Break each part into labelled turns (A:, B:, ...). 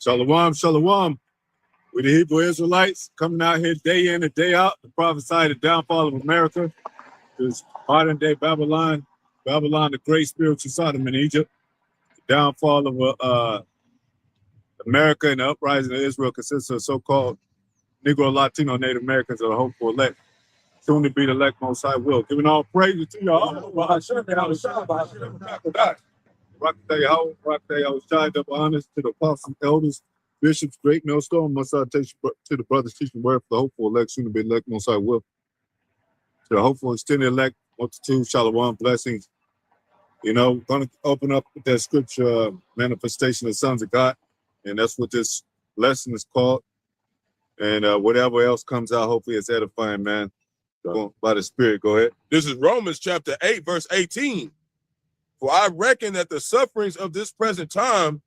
A: Shalom, shalom. We the Hebrew Israelites coming out here day in and day out to prophesy the downfall of America. This modern day Babylon, the great spiritual Sodom in Egypt. The downfall of America and the uprising of Israel consists of so-called Negro, Latino, Native Americans that are hopeful elect, soon to be the elect Most High will. Giving all praise to Yahawah, Bahasham, Rawchaa, Qadash. Rawchaa, Yahawashi, double honors to the apostles, elders, bishops, great millstone, much salutation to the brothers teaching word for the hopeful elect, soon to be elect Most High will. To the hopeful extended elect, multitude, shalom, blessings. You know, we're going to open up with that scripture, manifestation of sons of God. And that's what this lesson is called. And whatever else comes out, hopefully it's edifying, man. By the Spirit, go ahead.
B: This is Romans chapter 8, verse 18. For I reckon that the sufferings of this present time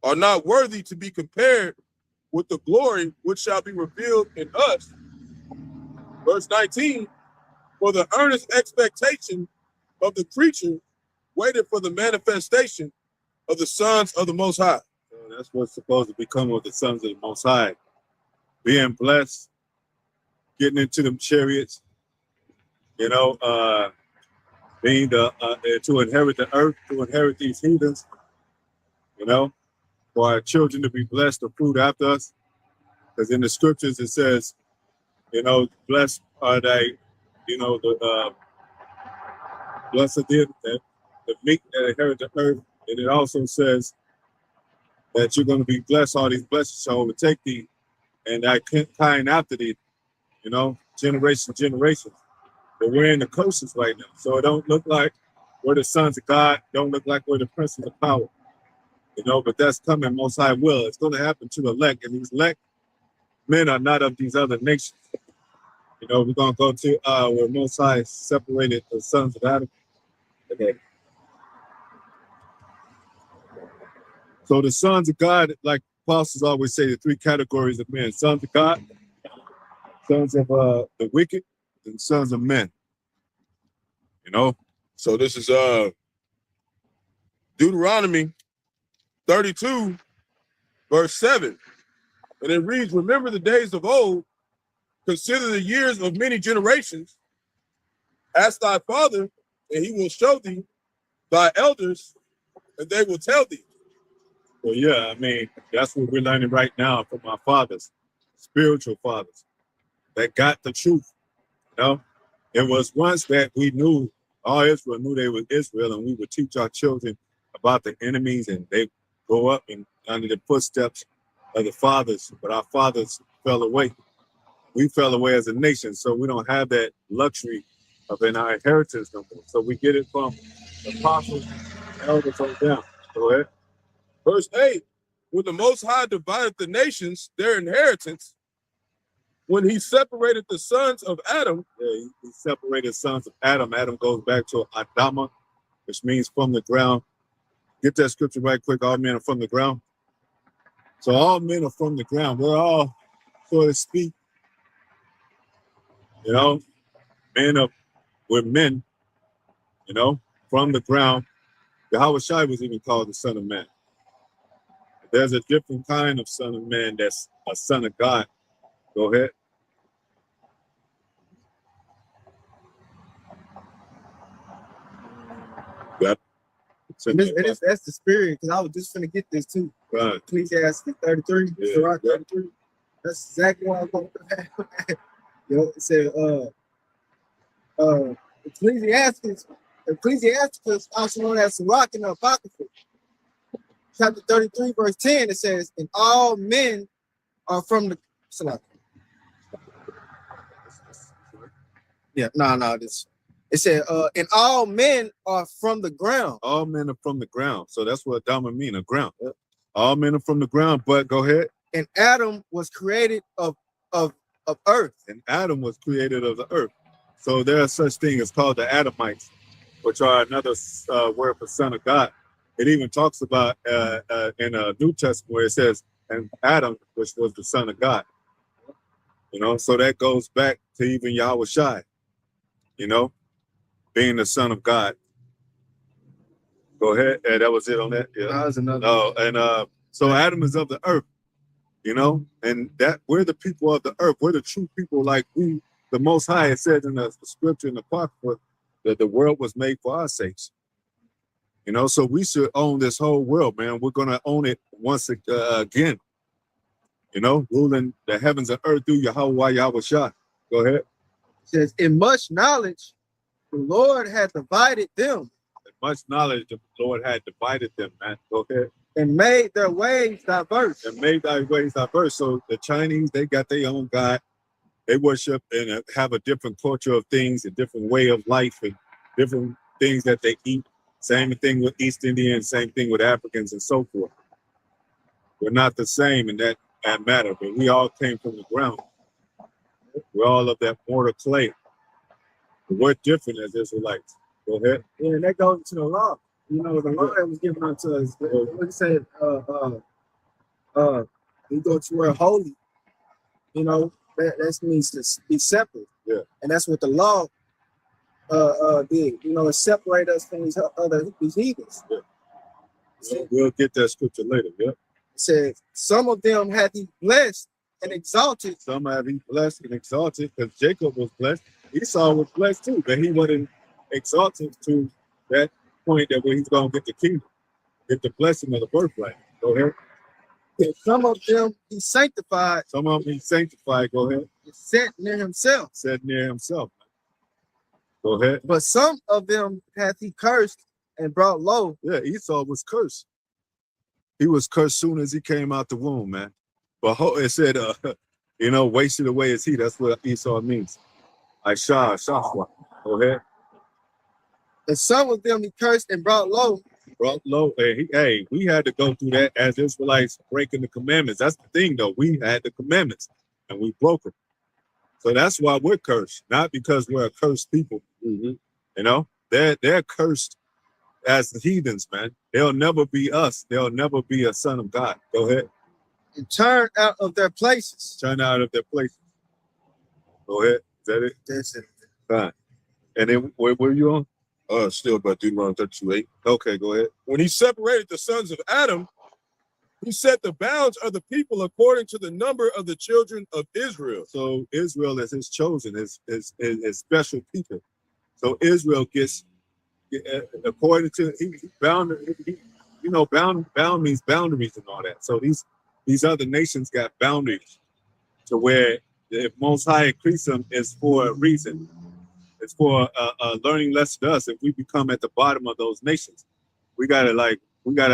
B: are not worthy to be compared with the glory which shall be revealed in us. Verse 19. For the earnest expectation of the creature waited for the manifestation of the sons of the Most High.
A: So that's what's supposed to become of the sons of the Most High. Being blessed, getting into them chariots, you know, being to inherit the earth, to inherit these heathens, you know, for our children to be blessed, the fruit after us. Because in the scriptures it says, you know, blessed are they, you know, the blessed are the meek that inherit the earth. And it also says that you're going to be blessed, all these blessings shall overtake thee, and thy kind after thee, you know, generations. But we're in the curses right now. So it don't look like we're the sons of God, don't look like we're the princes of power. You know, but that's coming, Most High will. It's going to happen to the elect, and these elect men are not of these other nations. You know, we're going to go to where Most High separated the sons of Adam. Okay. So the sons of God, like apostles always say, the three categories of men: sons of God, sons of the wicked, and sons of men. You know?
B: So this is Deuteronomy 32, verse 7. And it reads, remember the days of old, consider the years of many generations. Ask thy father, and he will show thee thy elders, and they will tell thee.
A: Well, yeah, I mean, that's what we're learning right now from our fathers, spiritual fathers, that got the truth. You know, it was once that we knew, all Israel knew they were Israel, and we would teach our children about the enemies, and they go up and under the footsteps of the fathers. But our fathers fell away. We fell away as a nation, so we don't have that luxury of in our inheritance no more. So we get it from the apostles, elders on down. Go ahead.
B: Verse 8, when the Most High divided the nations, their inheritance, when he separated the sons of Adam.
A: Yeah, he separated sons of Adam. Adam goes back to Atham, which means from the ground. Get that scripture right quick. All men are from the ground. So all men are from the ground. We're all, so to speak, you know, we're men, you know, from the ground. Yahawashi was even called the Son of Man. There's a different kind of son of man that's a son of God. Go ahead.
C: That's the spirit, because I was just finna get this too.
A: Right.
C: Ecclesiastes 33,
A: Yeah,
C: Barak 33. That's exactly what I was going to You know, it said, Ecclesiastes also known as Barak in the Apocrypha. Chapter 33, verse 10, it says, and all men are from the it said, and all men are from the ground.
A: All men are from the ground. So that's what Adama mean, a ground. Yep. All men are from the ground, but go ahead.
C: And Adam was created of earth.
A: And Adam was created of the earth. So there are such things as called the Adamites, which are another word for son of God. It even talks about in a New Testament where it says, and Adam, which was the son of God. You know, so that goes back to even Yahawashi, you know, being the son of God. Go ahead. That was it on that. Yeah.
C: That was another.
A: Oh, and so Adam is of the earth. you know, and that we're the people of the earth. We're the true people, like we, the Most High. It says in the scripture in the Apocrypha that the world was made for our sakes. You know, so we should own this whole world, man. We're gonna own it once again. You know, ruling the heavens and earth through Yahawah, Yahawashi. Go ahead.
C: It says, in much knowledge, the Lord had divided them.
A: In much knowledge, the Lord had divided them, man. Go ahead.
C: And made their ways diverse.
A: And made their ways diverse. So the Chinese, they got their own God. They worship and have a different culture of things, a different way of life, and different things that they eat. Same thing with East Indians, same thing with Africans and so forth. We're not the same in that matter, but we all came from the ground. We're all of that mortar clay. But we're different as Israelites. Go ahead.
C: Yeah, and that goes into the law. You know, the law that was given unto us. What it said, we go to where holy. You know, that means to be separate.
A: Yeah.
C: And that's what the law did. You know, it separate us from these heathens.
A: Yeah. So we'll get that scripture later. Yeah.
C: It says, some of them had he blessed and exalted.
A: Some have he blessed and exalted, because Jacob was blessed. Esau was blessed too, but he wasn't exalted to that point that where he's going to get the kingdom, get the blessing of the birthright. Go ahead.
C: And some of them he sanctified.
A: Some of them he sanctified. Go ahead.
C: And set near himself.
A: Set near himself. Go ahead.
C: But some of them hath he cursed and brought low.
A: Yeah, Esau was cursed. He was cursed soon as he came out the womb, man. But it said, you know, wasted away is he. That's what Esau means. Shahwa. Go ahead.
C: And some of them he cursed and brought low.
A: Brought low. Hey, we had to go through that as Israelites breaking the commandments. That's the thing, though. We had the commandments and we broke them. So that's why we're cursed, not because we're a cursed people. You know, they're cursed as the heathens, man. They'll never be us. They'll never be a son of God. Go ahead.
C: And turn out of their places.
A: Turn out of their places. Go ahead. Is that it?
C: That's it.
A: Fine. And then where were you on?
B: Still about Deuteronomy 32:8.
A: Okay, go ahead.
B: When he separated the sons of Adam, he set the bounds of the people according to the number of the children of Israel.
A: So Israel is his chosen, his special people. So Israel gets, according to he bound means boundaries and all that. So these other nations got boundaries to where the Most High increase them is for a reason. It's for a learning lesson to us. If we become at the bottom of those nations, we gotta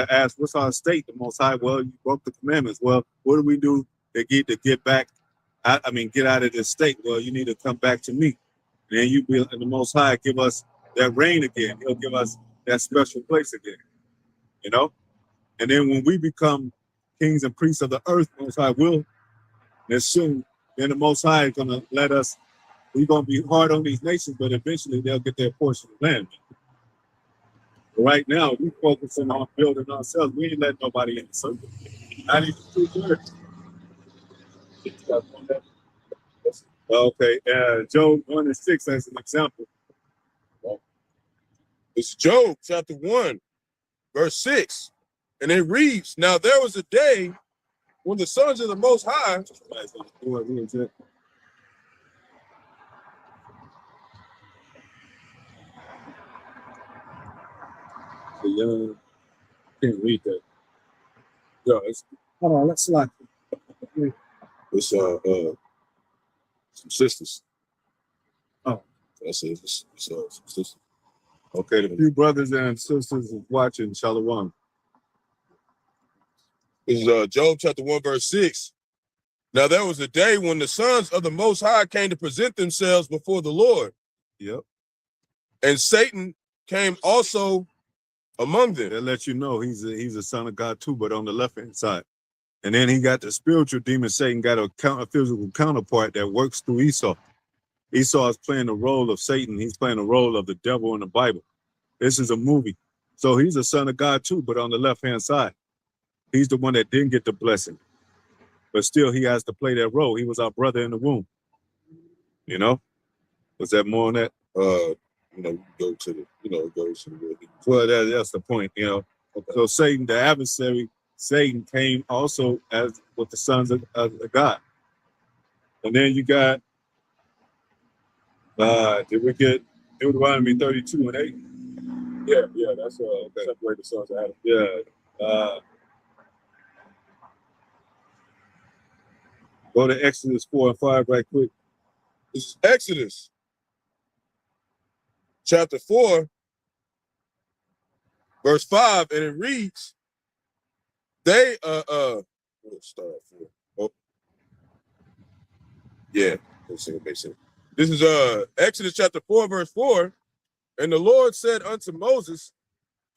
A: ask, what's our state? The Most High, well, you broke the commandments. Well, what do we do to get back? Get out of this state. Well, you need to come back to me. And then and the Most High give us that reign again. He'll give us that special place again. You know? And then when we become kings and priests of the earth, Most High will, and soon, then the Most High is gonna let us. We're gonna be hard on these nations, but eventually they'll get their portion of land. But right now, we focusing on building ourselves. We ain't letting nobody in the circle. Not even 2 thirds. Okay, Job 1:6 as an example.
B: It's Job chapter 1, verse 6. And it reads, now there was a day when the sons of the Most High
A: Can't read that.
B: Yeah, it's
C: Hold on, let's select.
B: some sisters.
C: Oh.
B: That's it. It's some sisters.
A: Okay, the few brothers and sisters watching, Shalom.
B: This is Job chapter 1, verse 6. Now there was a day when the sons of the Most High came to present themselves before the Lord.
A: Yep.
B: And Satan came also among them.
A: That lets you know he's a son of God too, but on the left-hand side. And then he got the spiritual demon. Satan got a physical counterpart that works through Esau. Esau is playing the role of Satan. He's playing the role of the devil in the Bible. This is a movie. So he's a son of God too, but on the left-hand side. He's the one that didn't get the blessing. But still, he has to play that role. He was our brother in the womb. You know? Was that more on that?
B: Go to the,
A: Well, that's the point, you know. Okay. So Satan, the adversary, Satan came also as with the sons of God. And then you got, did we get Deuteronomy 32 and 8?
B: Yeah, that's separate the sons of Adam.
A: Yeah. Go to Exodus 4 and 5 right quick.
B: This is Exodus chapter 4, verse 5, and it reads, they let's start here. Oh, yeah, let's see what they say. This is Exodus chapter 4, verse 4. And the Lord said unto Moses,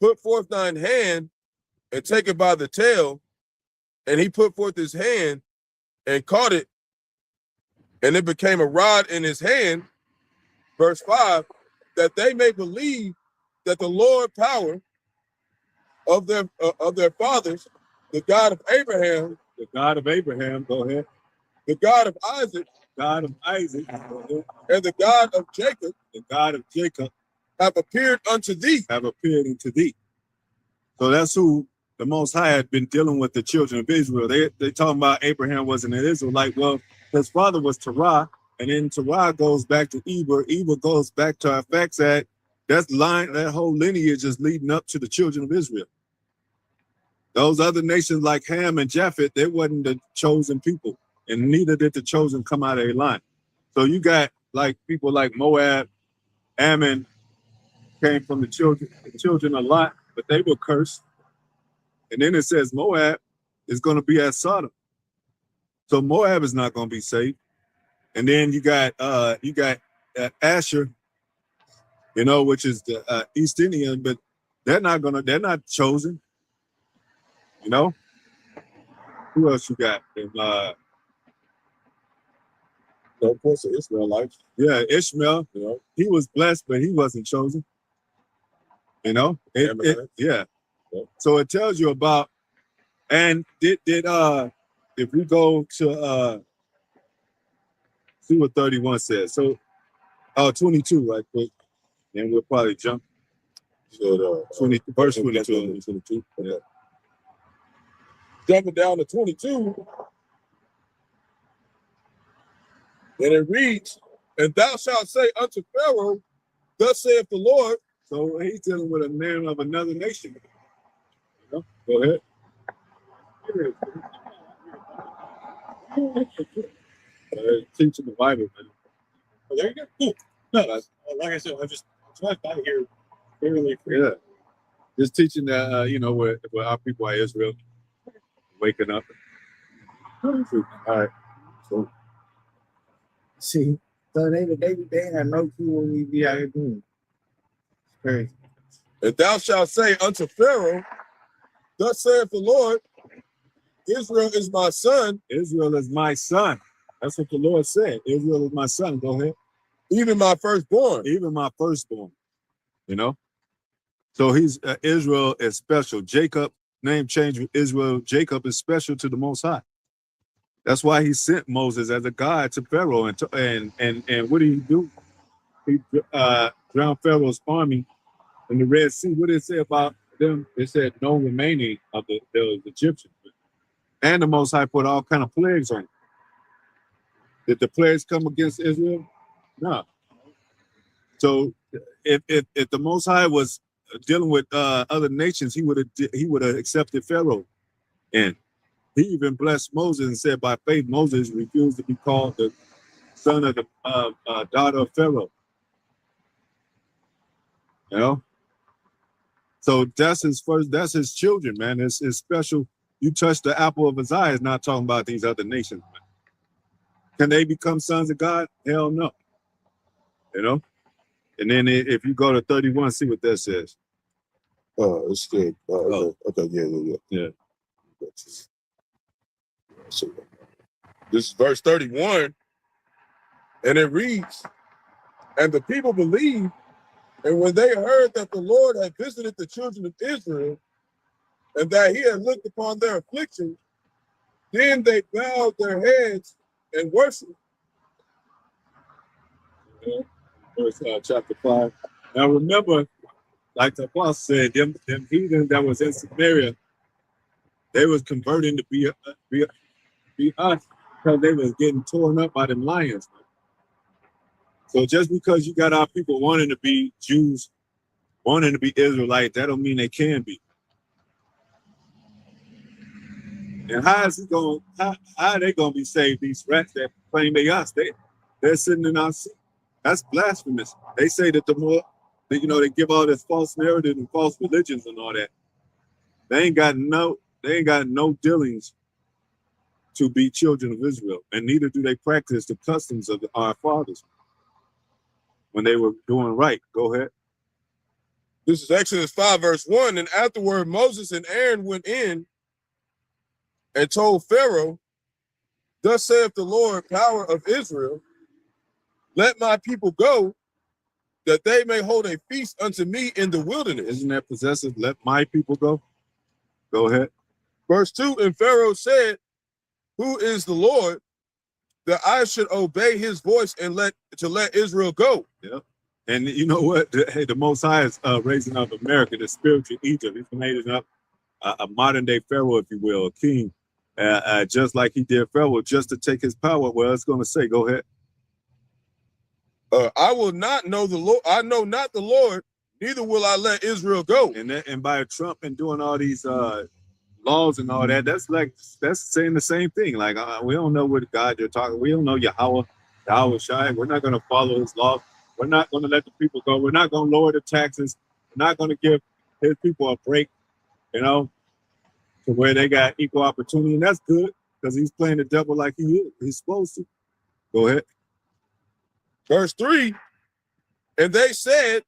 B: put forth thine hand and take it by the tail. And he put forth his hand and caught it, and it became a rod in his hand. Verse 5, that they may believe that the Lord power of their fathers, the God of Abraham,
A: Go ahead.
B: the God of Isaac,
A: God of Isaac, go ahead.
B: and the God of Jacob,
A: The God of Jacob
B: have appeared unto thee.
A: have appeared unto thee. So that's who the Most High had been dealing with the children of Israel. They talking about Abraham wasn't an Israelite. Well, his father was Terah, and then Terah goes back to Eber. Eber goes back to Arphaxad. That whole lineage is leading up to the children of Israel. Those other nations like Ham and Japheth, they wasn't the chosen people, and neither did the chosen come out of a line. So you got like people like Moab, Ammon came from the children a lot, but they were cursed. And then it says Moab is going to be at Sodom. So Moab is not going to be saved. And then you got Asher, which is the East Indian, but they're not chosen. Who else you got?
B: Of course, the Israelites.
A: Yeah, Ishmael. He was blessed, but he wasn't chosen. Yeah. So it tells you about, and did if we go to see what 31 says. So 22 right quick, and we'll probably jump. So 20 verse 22. Yeah.
B: Jumping down to 22, and it reads, and thou shalt say unto Pharaoh, thus saith the Lord.
A: So he's dealing with a man of another nation. Go ahead. Teaching the Bible, man.
D: Oh, there you go. Cool. No, like I said, I'm just out here fairly free.
A: Yeah. Just teaching that, where our people are Israel, waking up. All right. So,
C: See, so they have no clue what we be out here doing. It's crazy.
B: And thou shalt say unto Pharaoh, thus saith the Lord, Israel is my son.
A: Israel is my son. That's what the Lord said. Israel is my son. Go ahead.
B: Even my firstborn.
A: Even my firstborn. So he's Israel is special. Jacob, name change with Israel. Jacob is special to the Most High. That's why he sent Moses as a guide to Pharaoh. And what did he do? He drowned Pharaoh's army in the Red Sea. What did it say about them? It said no remaining of the Egyptians. And the Most High put all kind of plagues on them. Did the plagues come against Israel? No. So if the Most High was dealing with other nations, he would have accepted Pharaoh. And he even blessed Moses and said, by faith, Moses refused to be called the son of the daughter of Pharaoh. So that's his children, man. It's special. You touch the apple of his eye is not talking about these other nations, man. Can they become sons of God? Hell no. And then if you go to 31, see what that says.
B: It's good. Okay, yeah. So, this is verse 31, and it reads, and the people believed, and when they heard that the Lord had visited the children of Israel, and that he had looked upon their affliction, then they bowed their heads and worshiped.
A: Verse chapter 5. Now remember, like the apostle said, them heathen that was in Samaria, They was converting to be us because they was getting torn up by them lions. So just because you got our people wanting to be Jews, wanting to be Israelites, that don't mean they can be. And how is it going? How are they going to be saved? These rats that claim they us, they're sitting in our seat. That's blasphemous. They say that the more, they give all this false narrative and false religions and all that. They ain't got no dealings to be children of Israel, and neither do they practice the customs of our fathers when they were doing right. Go ahead.
B: This is Exodus 5, verse 1. And afterward, Moses and Aaron went in and told Pharaoh, thus saith the Lord, power of Israel, let my people go, that they may hold a feast unto me in the wilderness.
A: Isn't that possessive? Let my people go. Go ahead.
B: Verse 2, and Pharaoh said, who is the Lord, that I should obey his voice and let Israel go?
A: Yeah. And you know what? The Most High is raising up America, the spiritual Egypt. He's raising up a modern day Pharaoh, if you will, a king, just like he did Pharaoh, just to take his power. Well, it's going to say, go ahead.
B: I will not know the Lord. I know not the Lord, neither will I let Israel go.
A: And by Trump and doing all these laws and all that, that's saying the same thing. Like we don't know what God you're talking. We don't know Yahawah, Yahawashi. We're not going to follow his law. We're not going to let the people go. We're not going to lower the taxes. We're not going to give his people a break, to where they got equal opportunity. And that's good because he's playing the devil like he is. He's supposed to. Go ahead.
B: Verse 3, and they said,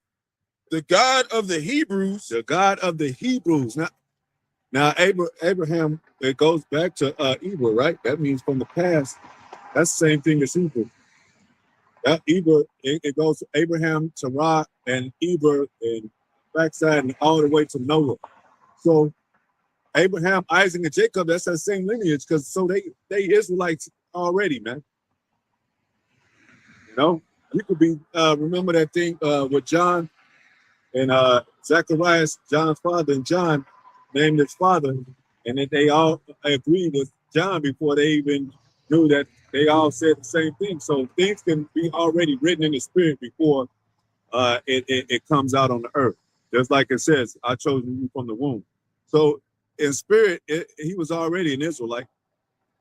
B: the God of the Hebrews.
A: The God of the Hebrews. Now Abraham, it goes back to Eber, right? That means from the past. That's the same thing as Eber. That Eber, it goes to Abraham, Terah, and Eber, and backside, and all the way to Noah. So Abraham, Isaac, and Jacob, that's that same lineage, because so they Israelites already, man. You could be remember that thing with John and Zacharias, John's father, and John named his father, and then they all agreed with John before they even knew that they all said the same thing. So things can be already written in the spirit before it comes out on the earth. Just like it says, I chose you from the womb. So in spirit, he was already an Israelite.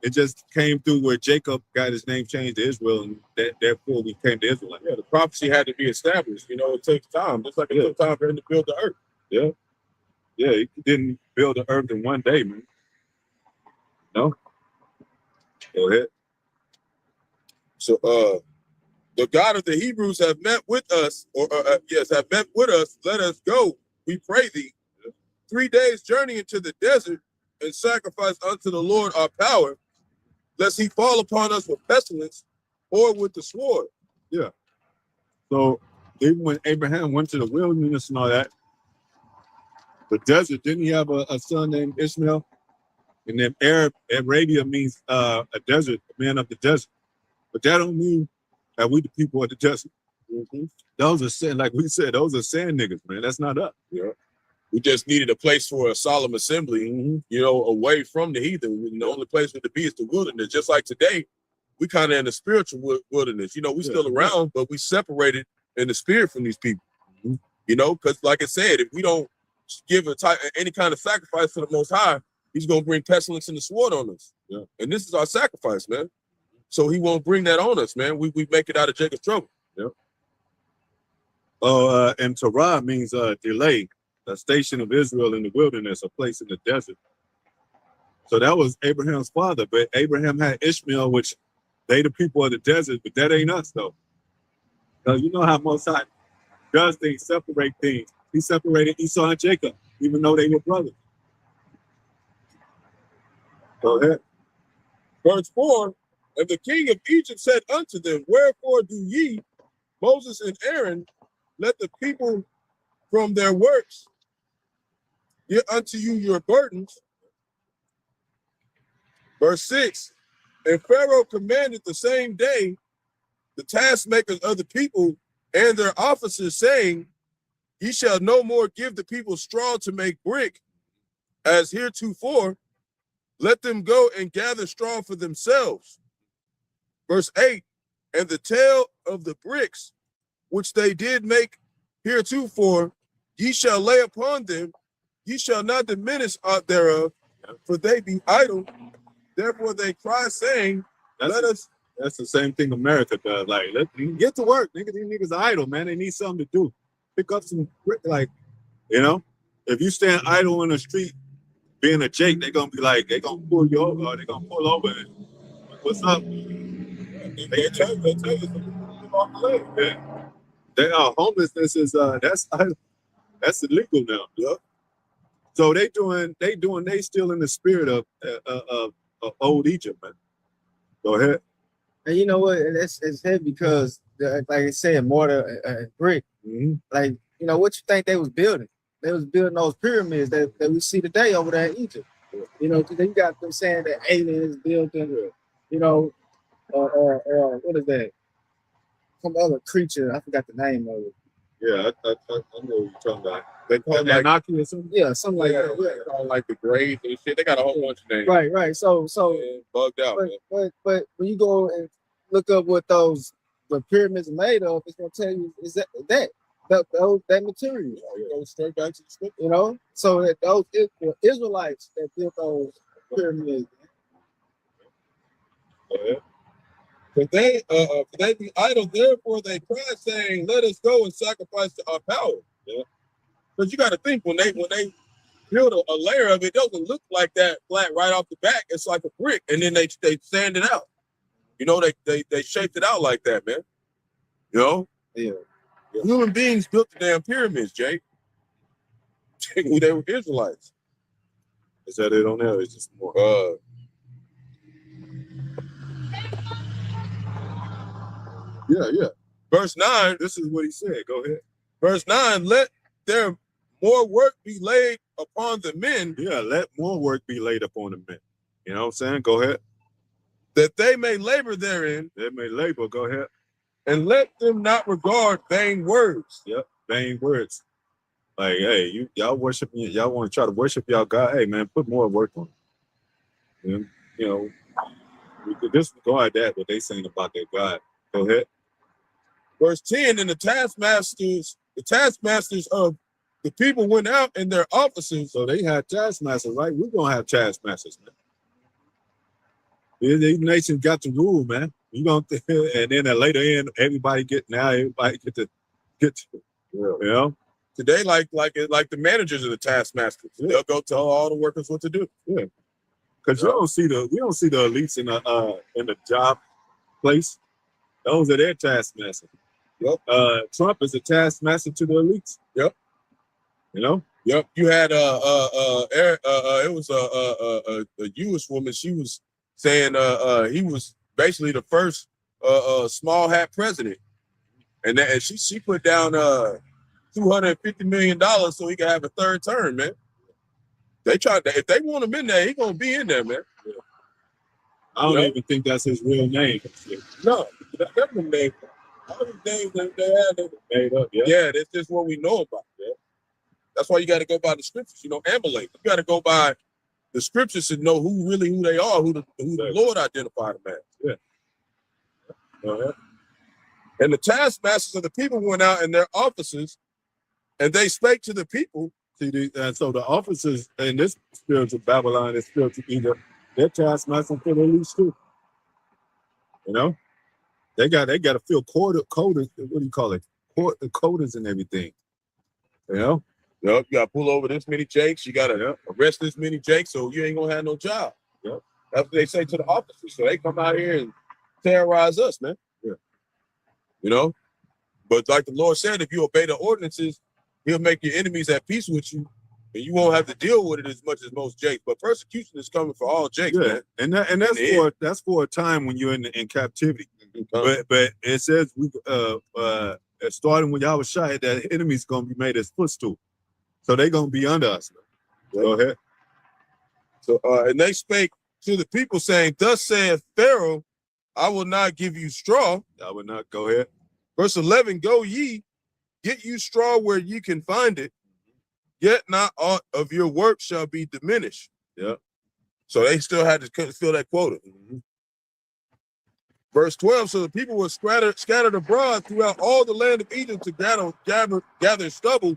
A: It just came through where Jacob got his name changed to Israel, and therefore we came to Israel.
B: Yeah, the prophecy had to be established. It takes time, just like it took time for him to build the earth.
A: Yeah. Yeah, he didn't build the earth in one day, man. No? Go ahead.
B: So the God of the Hebrews have met with us, have met with us. Let us go, we pray thee, 3 days' journey into the desert, and sacrifice unto the Lord our power, lest he fall upon us with pestilence or with the sword.
A: Yeah. So even when Abraham went to the wilderness and all that, the desert, didn't he have a son named Ishmael? And then Arabia means a desert, a man of the desert. But that don't mean that we the people of the desert. Mm-hmm. Those are sand, like we said, those are sand niggas, man. That's not us.
B: Yeah. We just needed a place for a solemn assembly, away from the heathen. The only place to be is the wilderness. Just like today, we kind of in the spiritual wilderness. We still around, but we separated in the spirit from these people. Mm-hmm. Because like I said, if we don't give any kind of sacrifice to the Most High, he's going to bring pestilence and the sword on us. Yeah. And this is our sacrifice, man. So he won't bring that on us, man. We make it out of Jacob's trouble.
A: Yeah. And Terah means delay. A station of Israel in the wilderness, a place in the desert. So that was Abraham's father, but Abraham had Ishmael, which they the people of the desert, but that ain't us though. Because you know how Most High does things, separate things. He separated Esau and Jacob, even though they were brothers. Go ahead.
B: Verse 4, and the king of Egypt said unto them, wherefore do ye, Moses and Aaron, let the people from their works get unto you your burdens. Verse 6, and Pharaoh commanded the same day the taskmakers of the people and their officers, saying, ye shall no more give the people straw to make brick, as heretofore, let them go and gather straw for themselves. Verse 8, and the tale of the bricks, which they did make heretofore, ye shall lay upon them, ye shall not diminish aught thereof, for they be idle. Therefore they cry, saying, let us.
A: That's the same thing America does. Like, get to work. Nigga, these niggas are idle, man. They need something to do. Pick up some, like, you know, if you stand idle in the street, being a Jake, they're gonna be like, they're gonna pull you over, or they're gonna pull over and what's up? They tell you yeah. They homelessness is that's illegal now. Yeah. So they still in the spirit of old Egypt, man. Go ahead.
C: And you know what? It's heavy because, like I said, mortar and brick.
A: Mm-hmm.
C: Like, you know, what you think they was building? They was building those pyramids that we see today over there in Egypt. You know, because you got them saying that aliens built them, you know, or what is that? Some other creature. I forgot the name of it.
A: Yeah, I know what you're talking about. They call it Anunnaki or something?
C: Yeah, something like that.
B: Yeah. They call like the grades and shit. They got a whole bunch of names.
C: Right. So
B: bugged out.
C: But when you go and look up what the pyramids are made of, it's gonna tell you is that material.
B: Go straight back to the scripture.
C: You know, so that those Israelites that built those pyramids.
B: But they be idle, therefore they cry, saying, let us go and sacrifice to our power. Yeah. But you got to think, when they build a layer of it doesn't look like that flat right off the back. It's like a brick, and then they sand it out. You know, they shaped it out like that, man. You know?
C: Yeah.
B: Human beings built the damn pyramids, Jake. They were Israelites.
A: Is that it on there? Or is just more? Yeah.
B: Verse 9.
A: This is what he said. Go ahead.
B: Verse 9. Let there more work be laid upon the men.
A: Yeah, let more work be laid upon the men. You know what I'm saying? Go ahead.
B: That they may labor therein.
A: They may labor. Go ahead.
B: And let them not regard vain words.
A: Yep, vain words. Like, hey, y'all worship me. Y'all want to try to worship y'all God. Hey, man, put more work on it. You know, we could disregard that, what they saying about their God. Go ahead.
B: Verse 10, and the taskmasters of the people went out in their offices.
A: So they had taskmasters, right? We're going to have taskmasters, man. These nations got to rule, man. You gonna and then later in, everybody get to you know.
B: Today, like the managers of the taskmasters, they'll go tell all the workers what to do.
A: Yeah, because we don't see the elites in the job place. Those are their taskmasters.
B: Yep.
A: Trump is a taskmaster to the elites.
B: Yep.
A: You know.
B: Yep. You had it was a Jewish woman. She was saying he was basically the first small hat president, and she put down $250 million so he could have a third term, man. They tried to, if they want him in there, he gonna be in there, man. Yeah.
A: I don't even think that's his real name.
B: No, that's the name. All these names that they had
A: made up.
B: Yeah, that's just what we know about. Yeah. That's why you got to go by the scriptures. You know, Amalek. You got to go by the scriptures to know who they are, who the Lord identified them as. Yeah. And the taskmasters of the people went out in their offices, and they spake to the people.
A: See, so the officers in this spiritual Babylon is spiritual Egypt. Their taskmasters for the least too. You know, they got to feel coded. What do you call it? Coders and everything. You know.
B: Yep, you got to pull over this many Jakes. You got to arrest this many Jakes, so you ain't gonna have no job. Yep. That's what they say to the officers. So they come out here and terrorize us, man. Yeah. You know, but like the Lord said, if you obey the ordinances, He'll make your enemies at peace with you, and you won't have to deal with it as much as most Jakes. But persecution is coming for all Jakes, man.
A: And that's for a time when you're in captivity. But it says starting with Yahawashi, that enemy's gonna be made as footstool. So they're gonna be under us. Go ahead.
B: So and they spake to the people, saying, thus saith Pharaoh, I will not give you straw.
A: I will not. Go ahead.
B: Verse 11, go ye, get you straw where ye can find it, yet not aught of your work shall be diminished.
A: Yeah.
B: So they still had to fill that quota. Verse 12, so the people were scattered abroad throughout all the land of Egypt to gather stubble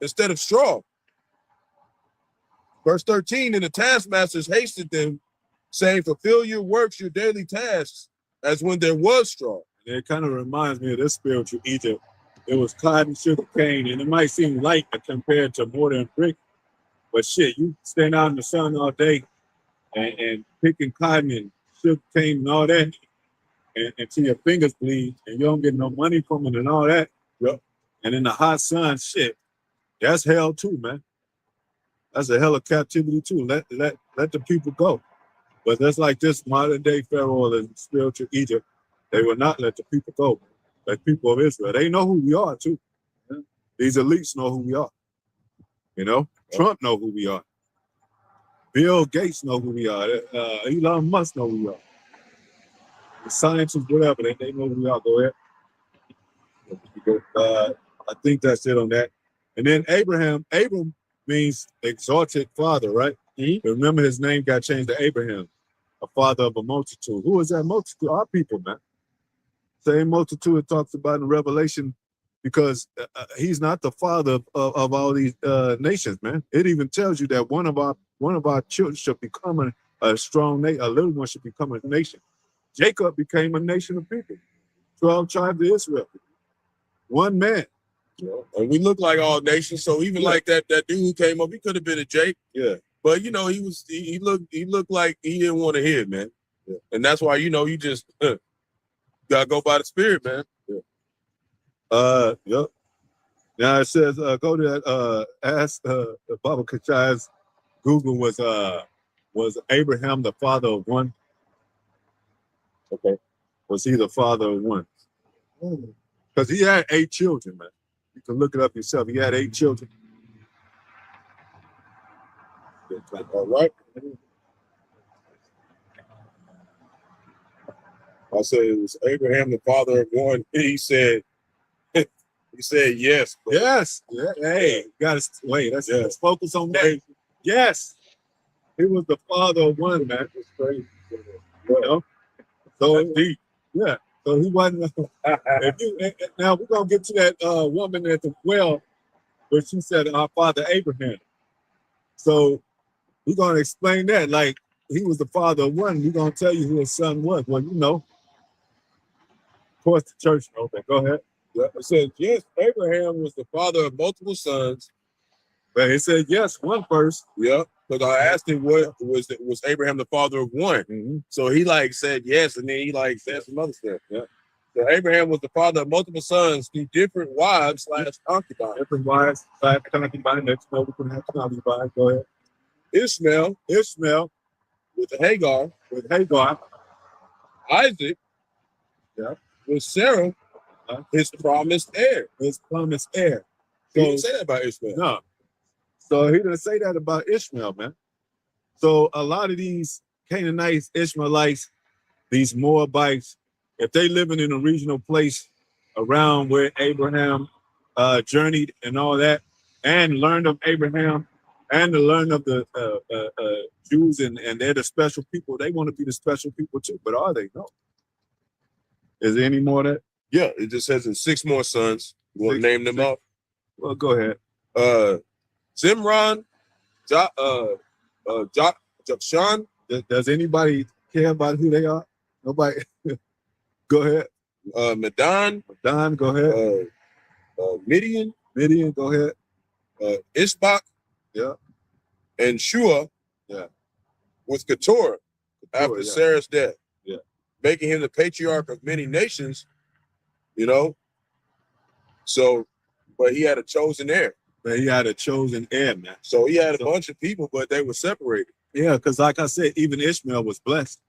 B: instead of straw. Verse 13, and the taskmasters hasted them, saying, fulfill your works, your daily tasks, as when there was straw.
A: And it kind of reminds me of this spiritual Egypt. It was cotton, sugar cane, and it might seem light compared to mortar and brick. But shit, you stand out in the sun all day and picking cotton and sugar cane and all that, and until your fingers bleed, and you don't get no money from it and all that. Yep. And in the hot sun, shit, that's hell too, man. That's a hell of captivity too. Let the people go. But that's like this modern day Pharaoh and spiritual Egypt. They will not let the people go. Like people of Israel, they know who we are too. These elites know who we are. You know, Trump know who we are. Bill Gates know who we are. Elon Musk know who we are. The scientists, whatever, they know who we are. Go ahead. I think that's it on that. And then Abram means exalted father, right? Mm-hmm. Remember his name got changed to Abraham, a father of a multitude. Who is that multitude? Our people, man. Same multitude it talks about in Revelation, because he's not the father of all these nations, man. It even tells you that one of our children should become a strong nation. A little one should become a nation. Jacob became a nation of people. 12 tribes of Israel. One man.
B: Yeah. And we look like all nations, so even like that dude who came up, he could have been a Jake.
A: Yeah.
B: But he looked like he didn't want to hear it, man. Yeah. And that's why you just gotta go by the spirit, man.
A: Yeah. Yep. Now it says go to that ask Baba Kachai's Google was Abraham the father of one? Okay. Was he the father of one? Because he had 8 children, man. You can look it up yourself. He had 8 children.
B: All right. I said it was Abraham the father of one. He said yes. Bro.
A: Yes. Yeah. Hey, gotta wait. Let's focus on that. Yes. He was the father of one, man. It's crazy. You know? So deep. Yeah. So he wasn't. Now we're gonna get to that woman at the well, where she said, "Our father Abraham." So we're gonna explain that, like he was the father of one. We're gonna tell you who his son was. Well, you know, of course, the church knows that. Go ahead.
B: Yeah. It says yes, Abraham was the father of multiple sons.
A: But it said yes, one first.
B: Yeah. Because I asked him what was Abraham the father of one.
A: Mm-hmm.
B: So he said yes, and then he said some other stuff. Yeah. So Abraham was the father of multiple sons through different wives / concubines.
A: Different wives / concubines. Next we can have concubines. Go ahead.
B: Ishmael with Hagar. Isaac.
A: Yeah.
B: With Sarah, his promised heir.
A: So,
B: He didn't say that about Ishmael.
A: No. So he didn't say that about Ishmael, man. So a lot of these Canaanites, Ishmaelites, these Moabites, if they living in a regional place around where Abraham journeyed and all that, and learned of Abraham, and to learn of the Jews, and they're the special people, they want to be the special people too. But are they? No. Is there any more of that?
B: Yeah, it just says in 6 more sons. You want to name them up?
A: Well, go ahead.
B: Zimran, Jokshan.
A: Does anybody care about who they are? Nobody. Go ahead.
B: Medan.
A: Go ahead.
B: Midian.
A: Go ahead.
B: Ishbak.
A: Yeah.
B: And Shua.
A: Yeah.
B: With Keturah after Sarah's death.
A: Yeah.
B: Making him the patriarch of many nations. So, but he had a chosen heir.
A: Man.
B: So he had a bunch of people, but they were separated.
A: Yeah, because like I said, even Ishmael was blessed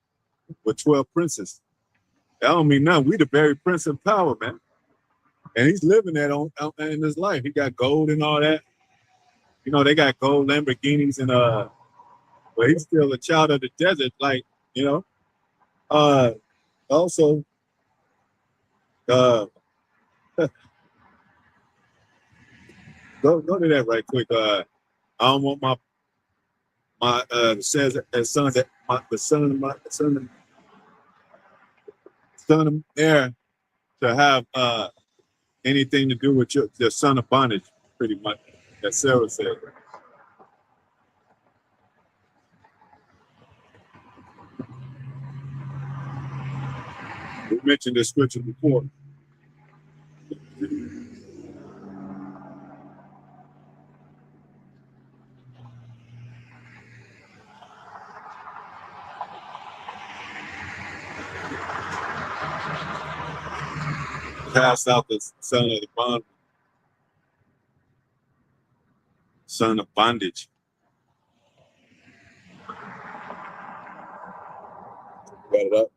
A: with 12 princes. That don't mean nothing. We the very prince of power, man. And he's living that in his life. He got gold and all that. They got gold Lamborghinis and but he's still a child of the desert, also go to that right quick. I don't want says the son of heir to have anything to do with your son of bondage, pretty much. That Sarah said. We mentioned this scripture before. Cast out the son of the bond, son of bondage. Got it up.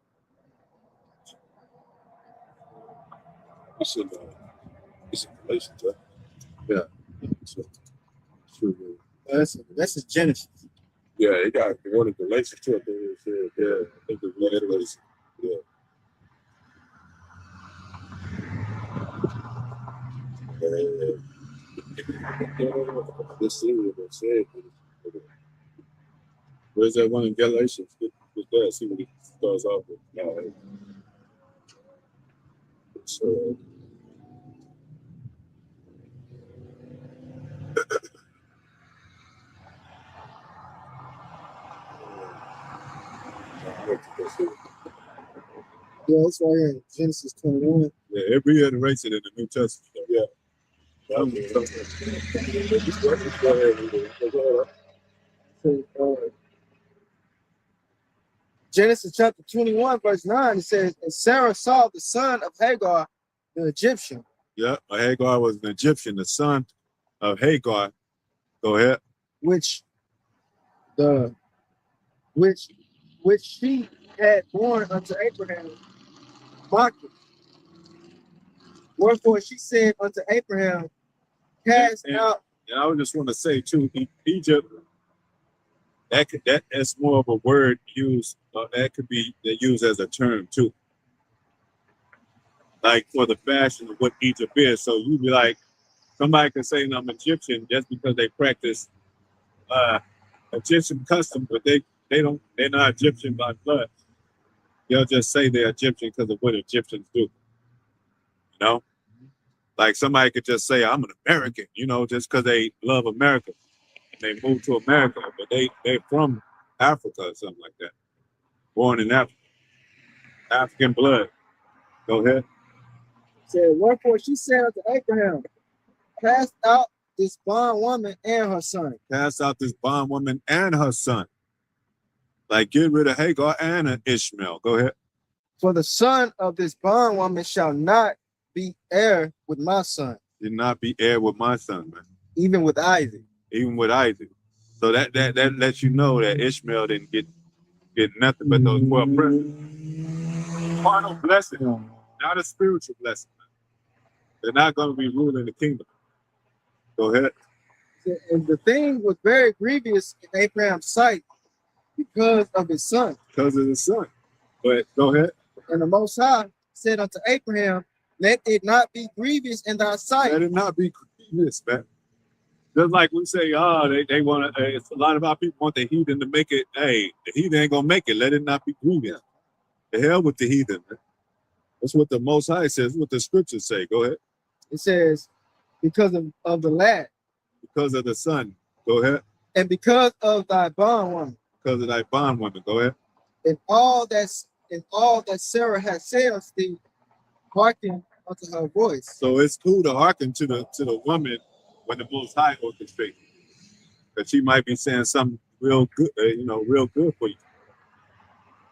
A: It's in Galatians, right? Yeah. So,
C: That's a Genesis.
B: Yeah, it got one of the Galatians too. I think it said, yeah, I think it's one of the Galatians. Yeah. Let's see what it said.
A: Where's that one in Galatians? With that, see what it starts off with. So,
C: Yeah, it's right here. Genesis 21.
A: yeah, every iteration in the New Testament. Yeah.
C: So, Genesis chapter 21, verse 9, it says, and Sarah saw the son of Hagar, the Egyptian.
A: Yeah, Hagar was an Egyptian, the son of Hagar. Go ahead.
C: Which she had born unto Abraham, mocking. Wherefore she said unto Abraham, cast out.
A: And I would just want to say too, Egypt, that's more of a word used, that could be used as a term too. Like for the fashion of what Egypt is. So you'd be like, somebody could say I'm Egyptian just because they practice Egyptian custom, but they're not Egyptian by blood. They'll just say they're Egyptian because of what Egyptians do. You know? Like somebody could just say, I'm an American, just because they love America. And they moved to America, but they're from Africa or something like that. Born in Africa. African blood. Go ahead.
C: Said, wherefore she said unto Abraham, cast out this bondwoman and her son.
A: Cast out this bondwoman and her son. Like get rid of Hagar and Ishmael. Go ahead.
C: For the son of this bondwoman shall not be heir with my son.
A: Did not be heir with my son, man.
C: Even with Isaac.
A: Even with Isaac. So that lets you know that Ishmael didn't get nothing but those 12 presents. Carnal blessing, not a spiritual blessing. Man. They're not going to be ruling the kingdom. Go ahead.
C: And the thing was very grievous in Abraham's sight because of his son.
A: Because of his son. But go ahead.
C: And the Most High said unto Abraham, let it not be grievous in thy sight.
A: Let it not be grievous, man. Just like we say, they want to, a lot of our people want the heathen to make it, hey, the heathen ain't going to make it. Let it not be grievous. The hell with the heathen, man. That's what the Most High says, what the scriptures say. Go ahead.
C: It says, because of the lad.
A: Because of the son. Go ahead.
C: And because of thy bondwoman.
A: Because of thy bondwoman. Go ahead.
C: And all that Sarah had said unto thee, hearken unto her voice.
A: So it's cool to hearken to the woman when the Most High orchestrates. Because she might be saying something real good, real good for you.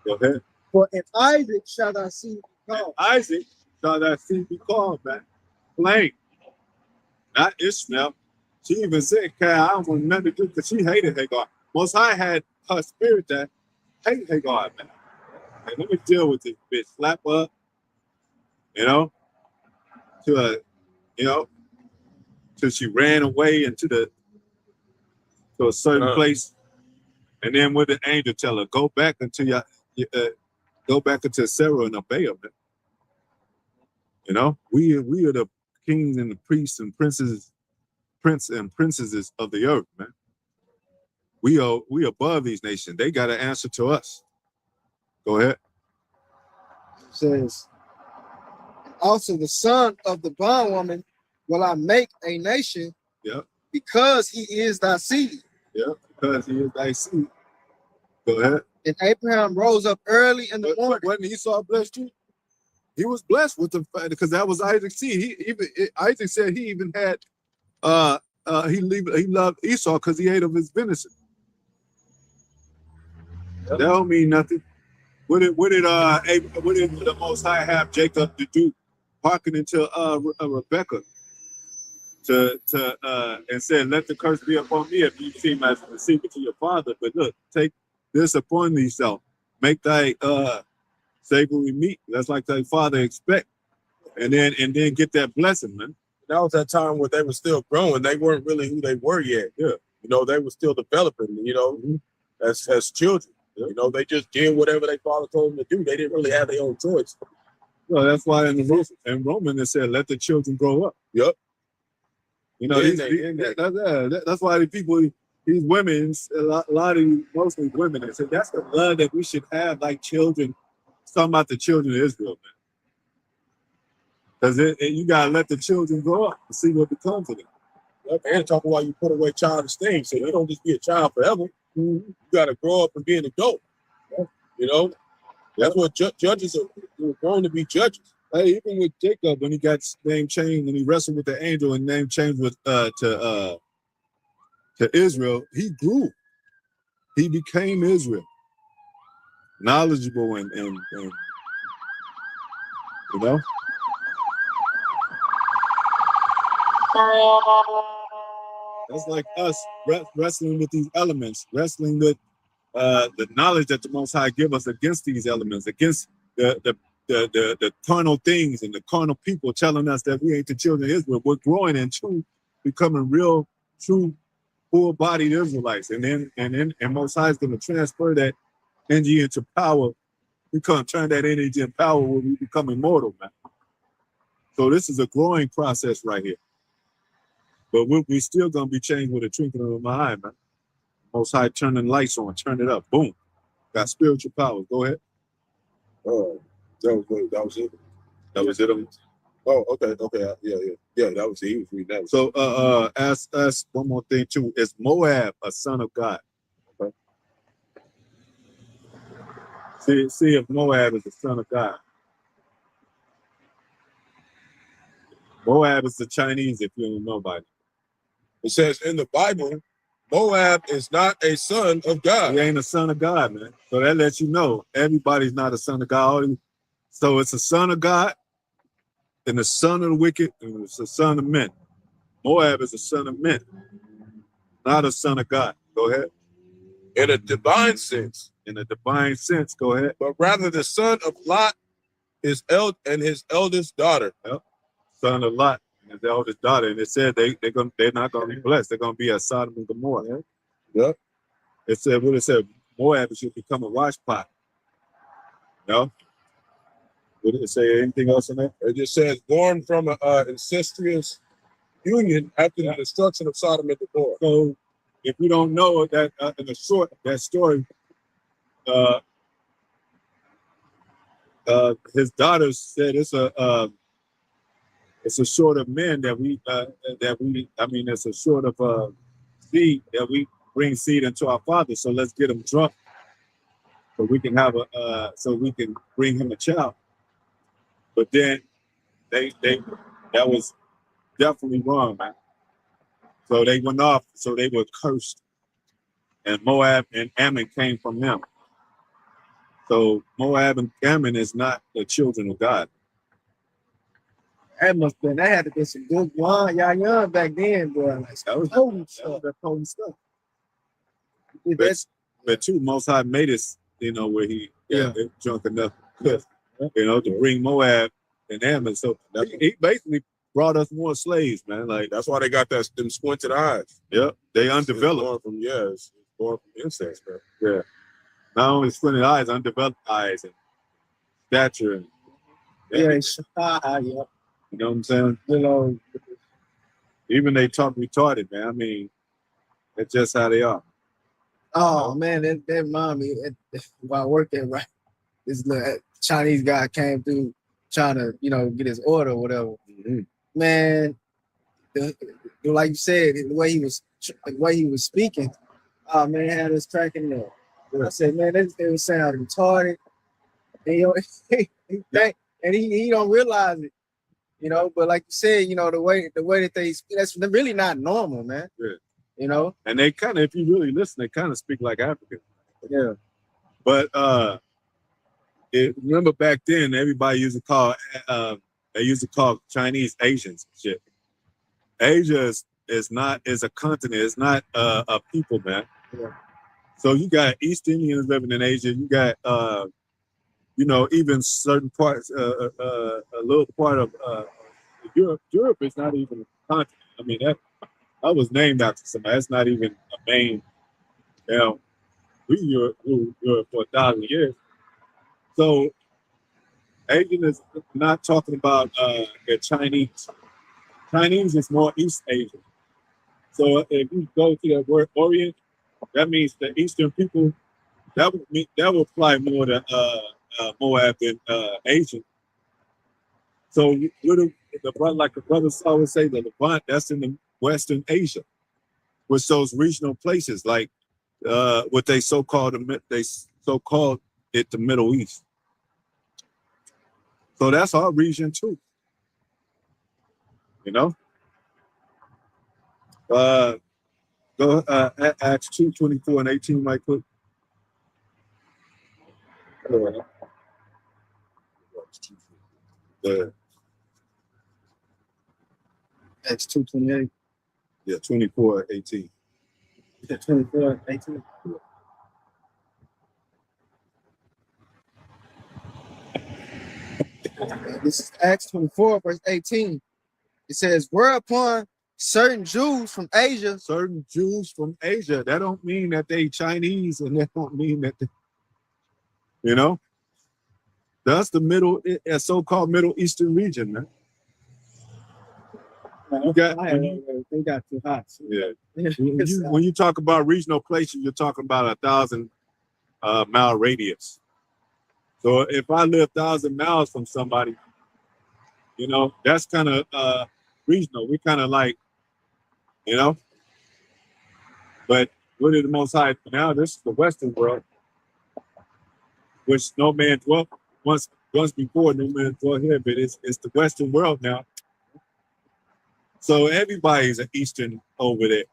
A: Go ahead.
C: For in Isaac shall thy seed be called.
A: Isaac shall thy seed be called, man. Plain. Not Ishmael. She even said, I don't want nothing to do because she hated Hagar. Most High had her spirit that hate Hagar, man. Hey, let me deal with this bitch. Slap her up, till she ran away to a certain place. And then with the angel tell her, go back until Sarah and obey her, man. We are the kings and the priests and princesses of the earth, man. We above these nations. They got to answer to us. Go ahead.
C: It says, also the son of the bondwoman will I make a nation.
A: Yeah.
C: Because he is thy seed.
A: Yeah. Because he is thy seed. Go ahead.
C: And Abraham rose up early in the morning.
A: Wasn't Esau blessed too? He was blessed with the fact because that was Isaac's seed. Isaac said he even had he loved Esau because he ate of his venison. That don't mean nothing. What did the Most High have Jacob to do? Hearkening to Rebecca and said, "Let the curse be upon me if you seem as a secret to your father. But look, take this upon thyself. Make thy savory meat. That's like thy father expect, and then get that blessing, man."
B: That was that time where they were still growing. They weren't really who they were yet.
A: Yeah,
B: you know, they were still developing. You know, as children. Yeah. You know, they just did whatever their father told them to do. They didn't really have their own choice.
A: Well, that's why in Romans it said, "Let the children grow up."
B: Yep.
A: You know, that's why the people, these women, mostly women, they said that's the love that we should have like children. It's talking about the children of Israel, man. Because you gotta let the children grow up and see what becomes of them.
B: Yep. And talking about you put away childish things, so you don't just be a child forever. You gotta grow up and be an adult. You know, that's what judges are going to be judges.
A: Hey, even with Jacob, when he got name changed, when he wrestled with the angel and name changed with to Israel, he grew. He became Israel, knowledgeable and you know. That's like us wrestling with these elements, wrestling with the knowledge that the Most High give us against these elements, against the carnal things and the carnal people telling us that we ain't the children of Israel. We're growing into becoming real, true, full-bodied Israelites, and Most High is going to transfer that energy into power. We can't turn that energy into power when we become immortal, man. So this is a growing process right here. But we still gonna be changed with a twinkling of my eye, man. Most High turning lights on, turn it up, boom. Got spiritual powers. Go ahead.
B: That was it.
A: That was it.
B: Oh, okay. Yeah. That was it. He was reading that.
A: So ask one more thing too. Is Moab a son of God? Okay. See if Moab is the son of God. Moab is the Chinese, if you don't know about it.
B: It says in the Bible, Moab is not a son of God.
A: He ain't a son of God, man. So that lets you know everybody's not a son of God. So it's a son of God, and the son of the wicked, and it's a son of men. Moab is a son of men, not a son of God. Go ahead.
B: In a divine sense.
A: In a divine sense, go ahead.
B: But rather the son of Lot, his eldest daughter.
A: Yep. Son of Lot. His eldest daughter, and it said they're not gonna be blessed. They're gonna be as Sodom and Gomorrah.
B: Yeah.
A: It said Moab should become a wash pot. No. Did it say anything else in there?
B: It just says born from an incestuous union after the destruction of Sodom and Gomorrah.
A: So if you don't know that in the short that story, his daughters said it's a sort of men it's a sort of seed that we bring seed into our father. So let's get him drunk so we can have so we can bring him a child. But then that was definitely wrong, man. So they went off, so they were cursed. And Moab and Ammon came from them. So Moab and Ammon is not the children of God.
C: That had to be some good wine. Y'all young back then, boy. Like,
A: That was potent stuff. But too, Most High made us, where he got drunk enough, to bring Moab and Ammon. So he basically brought us more slaves, man. Like
B: that's why they got them squinted eyes.
A: Yep, they undeveloped.
B: It's born from incest, man.
A: Yeah, not only squinted eyes, undeveloped eyes and stature. And,
C: yeah.
A: You know what I'm saying? Even they talk retarded, man. I mean, that's just how they are.
C: Oh man, that mommy while I worked there, right? This little Chinese guy came through trying to, get his order or whatever.
A: Mhm.
C: Man, like you said, the way he was speaking, oh man, it had us cracking up. I said, man, they was sound retarded. And, he think, and he don't realize it, But like you said, the way that they speak, that's really not normal, man.
A: Yeah. And they kind of, if you really listen, they kind of speak like African.
C: Yeah.
A: But remember back then, everybody used to call Chinese Asians and shit. Asia is a continent. It's not a people, man.
C: Yeah.
A: So you got East Indians living in Asia. You got even certain parts, a little part of Europe. Europe is not even a continent. I mean, that was named after somebody. That's not even a main. We Europe for 1,000 years. So Asian is not talking about the Chinese. Chinese is more East Asian. So if you go to the word Orient, that means the Eastern people. That would apply more to Moab than Asian. So like the brothers always say, the Levant, that's in the Western Asia, with those regional places like what they so-called it the Middle East. So that's our region too. Go Acts 2:24 and 18, right quick.
C: Acts 2:28.
A: Yeah, 24:18.
C: Yeah, 24:18. This is Acts 24, verse 18. It says, whereupon certain Jews from Asia.
A: That don't mean that they Chinese, and that don't mean that that's the so-called Middle Eastern region, man.
C: They got too hot.
A: Yeah. When you talk about regional places, you're talking about 1,000 mile radius. So if I live 1,000 miles from somebody, that's kind of regional. We kind of like, but what is the Most High now? This is the Western world, which no man dwelt once before. No man dwelt here, but it's the Western world now. So everybody's an Eastern over there,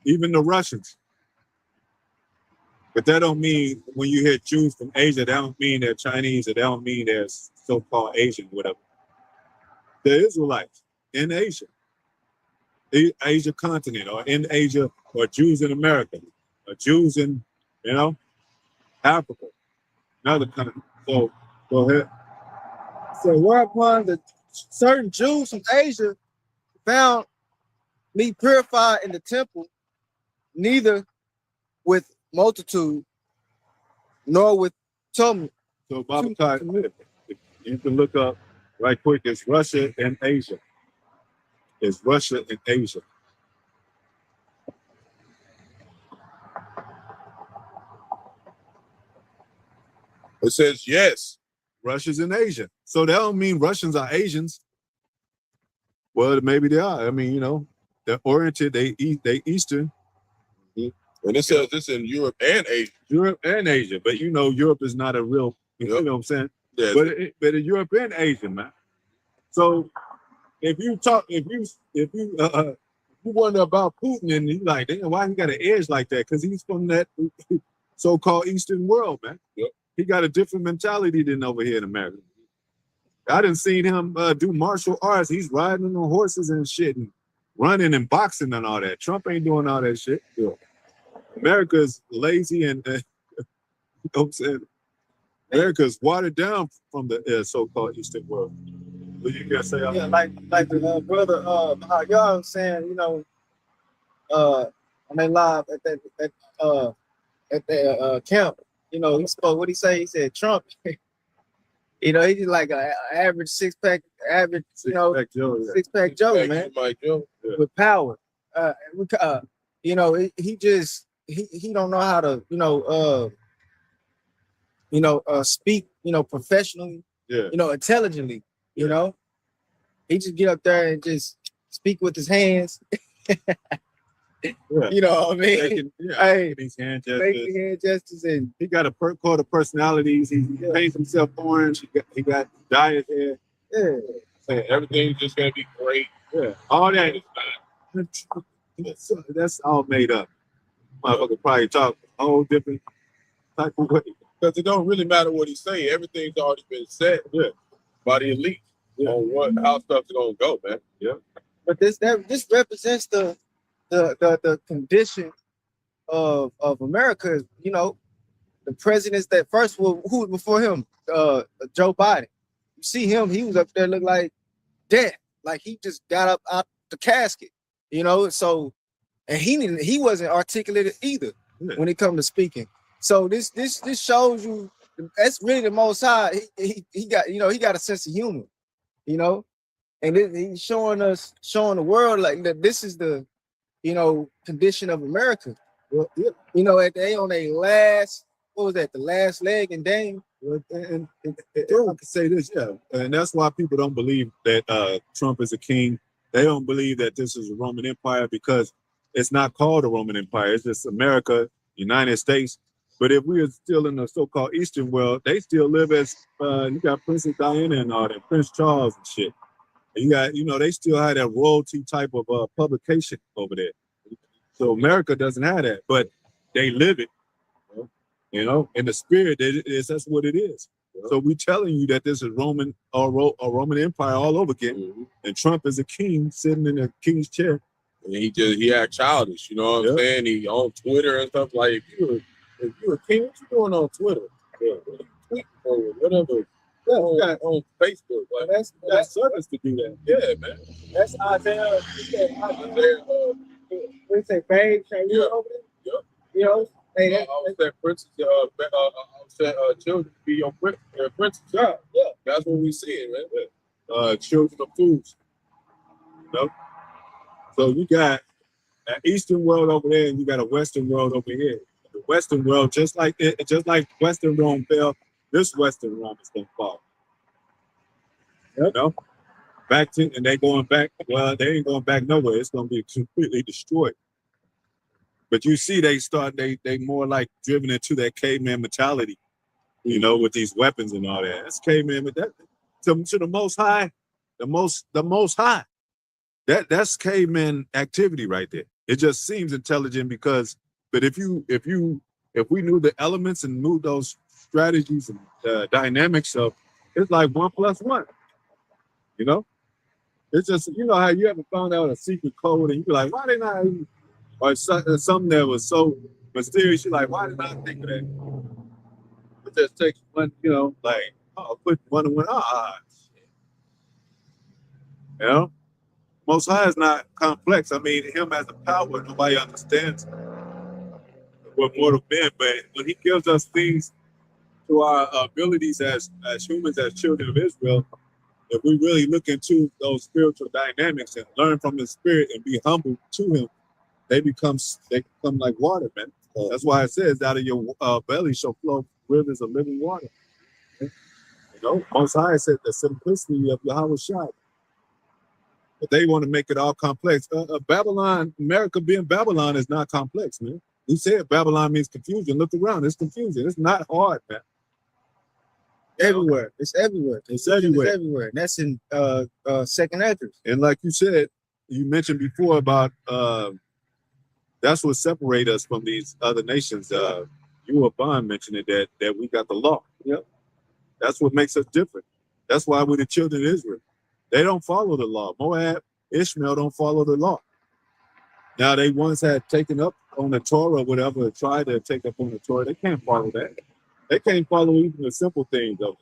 A: even the Russians. But that don't mean when you hear Jews from Asia, that don't mean they're Chinese, or that don't mean they're so-called Asian, whatever. The Israelites in Asia, the Asia continent, or in Asia, or Jews in America, or Jews in, Africa, another country. So go ahead.
C: So whereupon the certain Jews from Asia found me purified in the temple, neither with multitude nor with tumult.
A: So Barak, you can look up right quick. It's Russia and Asia. It's Russia and Asia.
B: It says yes.
A: Russia's in Asia. So that don't mean Russians are Asians. Well, maybe they are. I mean, they're oriented. They Eastern.
B: And it says this in Europe and Asia.
A: Europe and Asia, but Europe is not a real. You know what I'm saying?
B: Yeah.
A: But Europe and Asia, man. So if you wonder about Putin, and you like, damn, why he got an edge like that? Because he's from that so-called Eastern world, man.
B: Yep.
A: He got a different mentality than over here in America. I didn't see him do martial arts. He's riding on horses and shit, and running and boxing and all that. Trump ain't doing all that shit. Yeah. America's lazy and you know what I'm saying? America's watered down from the so-called Eastern world. What you gotta say?
C: Yeah, like the brother how y'all saying, on they live at that camp, he spoke. What he say? He said Trump. He's just like an average six-pack Joe, man,
B: Mike Joe.
C: with power. He just he don't know how to, speak, professionally,
A: Yeah.
C: intelligently, you
A: Yeah.
C: know. He just get up there and just speak with his hands.
A: Yeah.
C: You know what I mean? Hey,
A: These hand
C: making
A: gestures.
C: hand gestures and
A: He got a quarter personalities. He paints himself orange. He got dyed hair.
C: yeah.
B: Saying everything's just gonna be great.
A: Yeah. All that. That's all made up. Motherfucker probably talk a whole different type of way.
B: Because it don't really matter what he say. Everything's already been set by the elite on how stuff's gonna go, man.
A: Yeah.
C: But this represents the condition of America. The presidents that first who was before him, Joe Biden. You see him, he was up there look like death, like he just got up out the casket, So, and he wasn't articulate either when it comes to speaking. So this shows you that's really the Most High. He got he got a sense of humor, and he's showing the world like that. This is the condition of America. Well, at they on their last, what was that? The last leg and Dame.
A: And I can say this, and that's why people don't believe that Trump is a king. They don't believe that this is a Roman Empire because it's not called a Roman Empire. It's just America, United States. But if we are still in the so-called Eastern world, they still live as you got Princess Diana and all that, Prince Charles and shit. And you got, they still have that royalty type of publication over there. So America doesn't have that, but they live it. In the spirit, that's what it is. So we're telling you that this is Roman or a Roman Empire all over again, and Trump is a king sitting in a king's chair.
B: And he act childish, you know what I'm saying? He on Twitter and stuff like, if you're a king, what you doing on Twitter? Tweet or whatever. On Facebook, like that's service to do that. Yeah, man.
C: That's Isaiah. We say, babe, can you over there? Hey,
B: I was that princess. Children be your princess. Yeah, that's what we seeing, man.
A: Children of fools. So you got an Eastern world over there, and you got a Western world over here. The Western world, just like Western Rome fell, this Western Rome is gonna fall. And they going back. Well, they ain't going back nowhere. It's gonna be completely destroyed. But you see, they more like driven into that caveman mentality, with these weapons and all that. That's caveman, but that to the Most High, the Most High. That's caveman activity right there. It just seems intelligent but if we knew the elements and knew those strategies and dynamics of, it's like 1 + 1. It's just how you ever found out a secret code and you be like, why didn't I? Or something that was so mysterious, you're like, why did I think of that? It just takes one, put 1 and 1. Most High is not complex. I mean, him as a power, nobody understands what mortal men, but when he gives us things to our abilities as humans, as children of Israel, if we really look into those spiritual dynamics and learn from his spirit and be humble to him, they become like water, man. That's why it says, out of your belly shall flow rivers of living water. Most High said the simplicity of Yahawashi. But they want to make it all complex. Babylon, America being Babylon is not complex, man. He said Babylon means confusion. Look around, it's confusion. It's not hard, man.
C: Everywhere. It's everywhere.
A: It's everywhere.
C: It's everywhere. And that's in second address.
A: And like you said, you mentioned before about that's what separates us from these other nations. You or Bond mentioned it, that we got the law. Yep. That's what makes us different. That's why we're the children of Israel. They don't follow the law. Moab, Ishmael don't follow the law. Now, they once had taken up on the Torah or whatever, tried to take up on the Torah. They can't follow that. They can't follow even the simple things of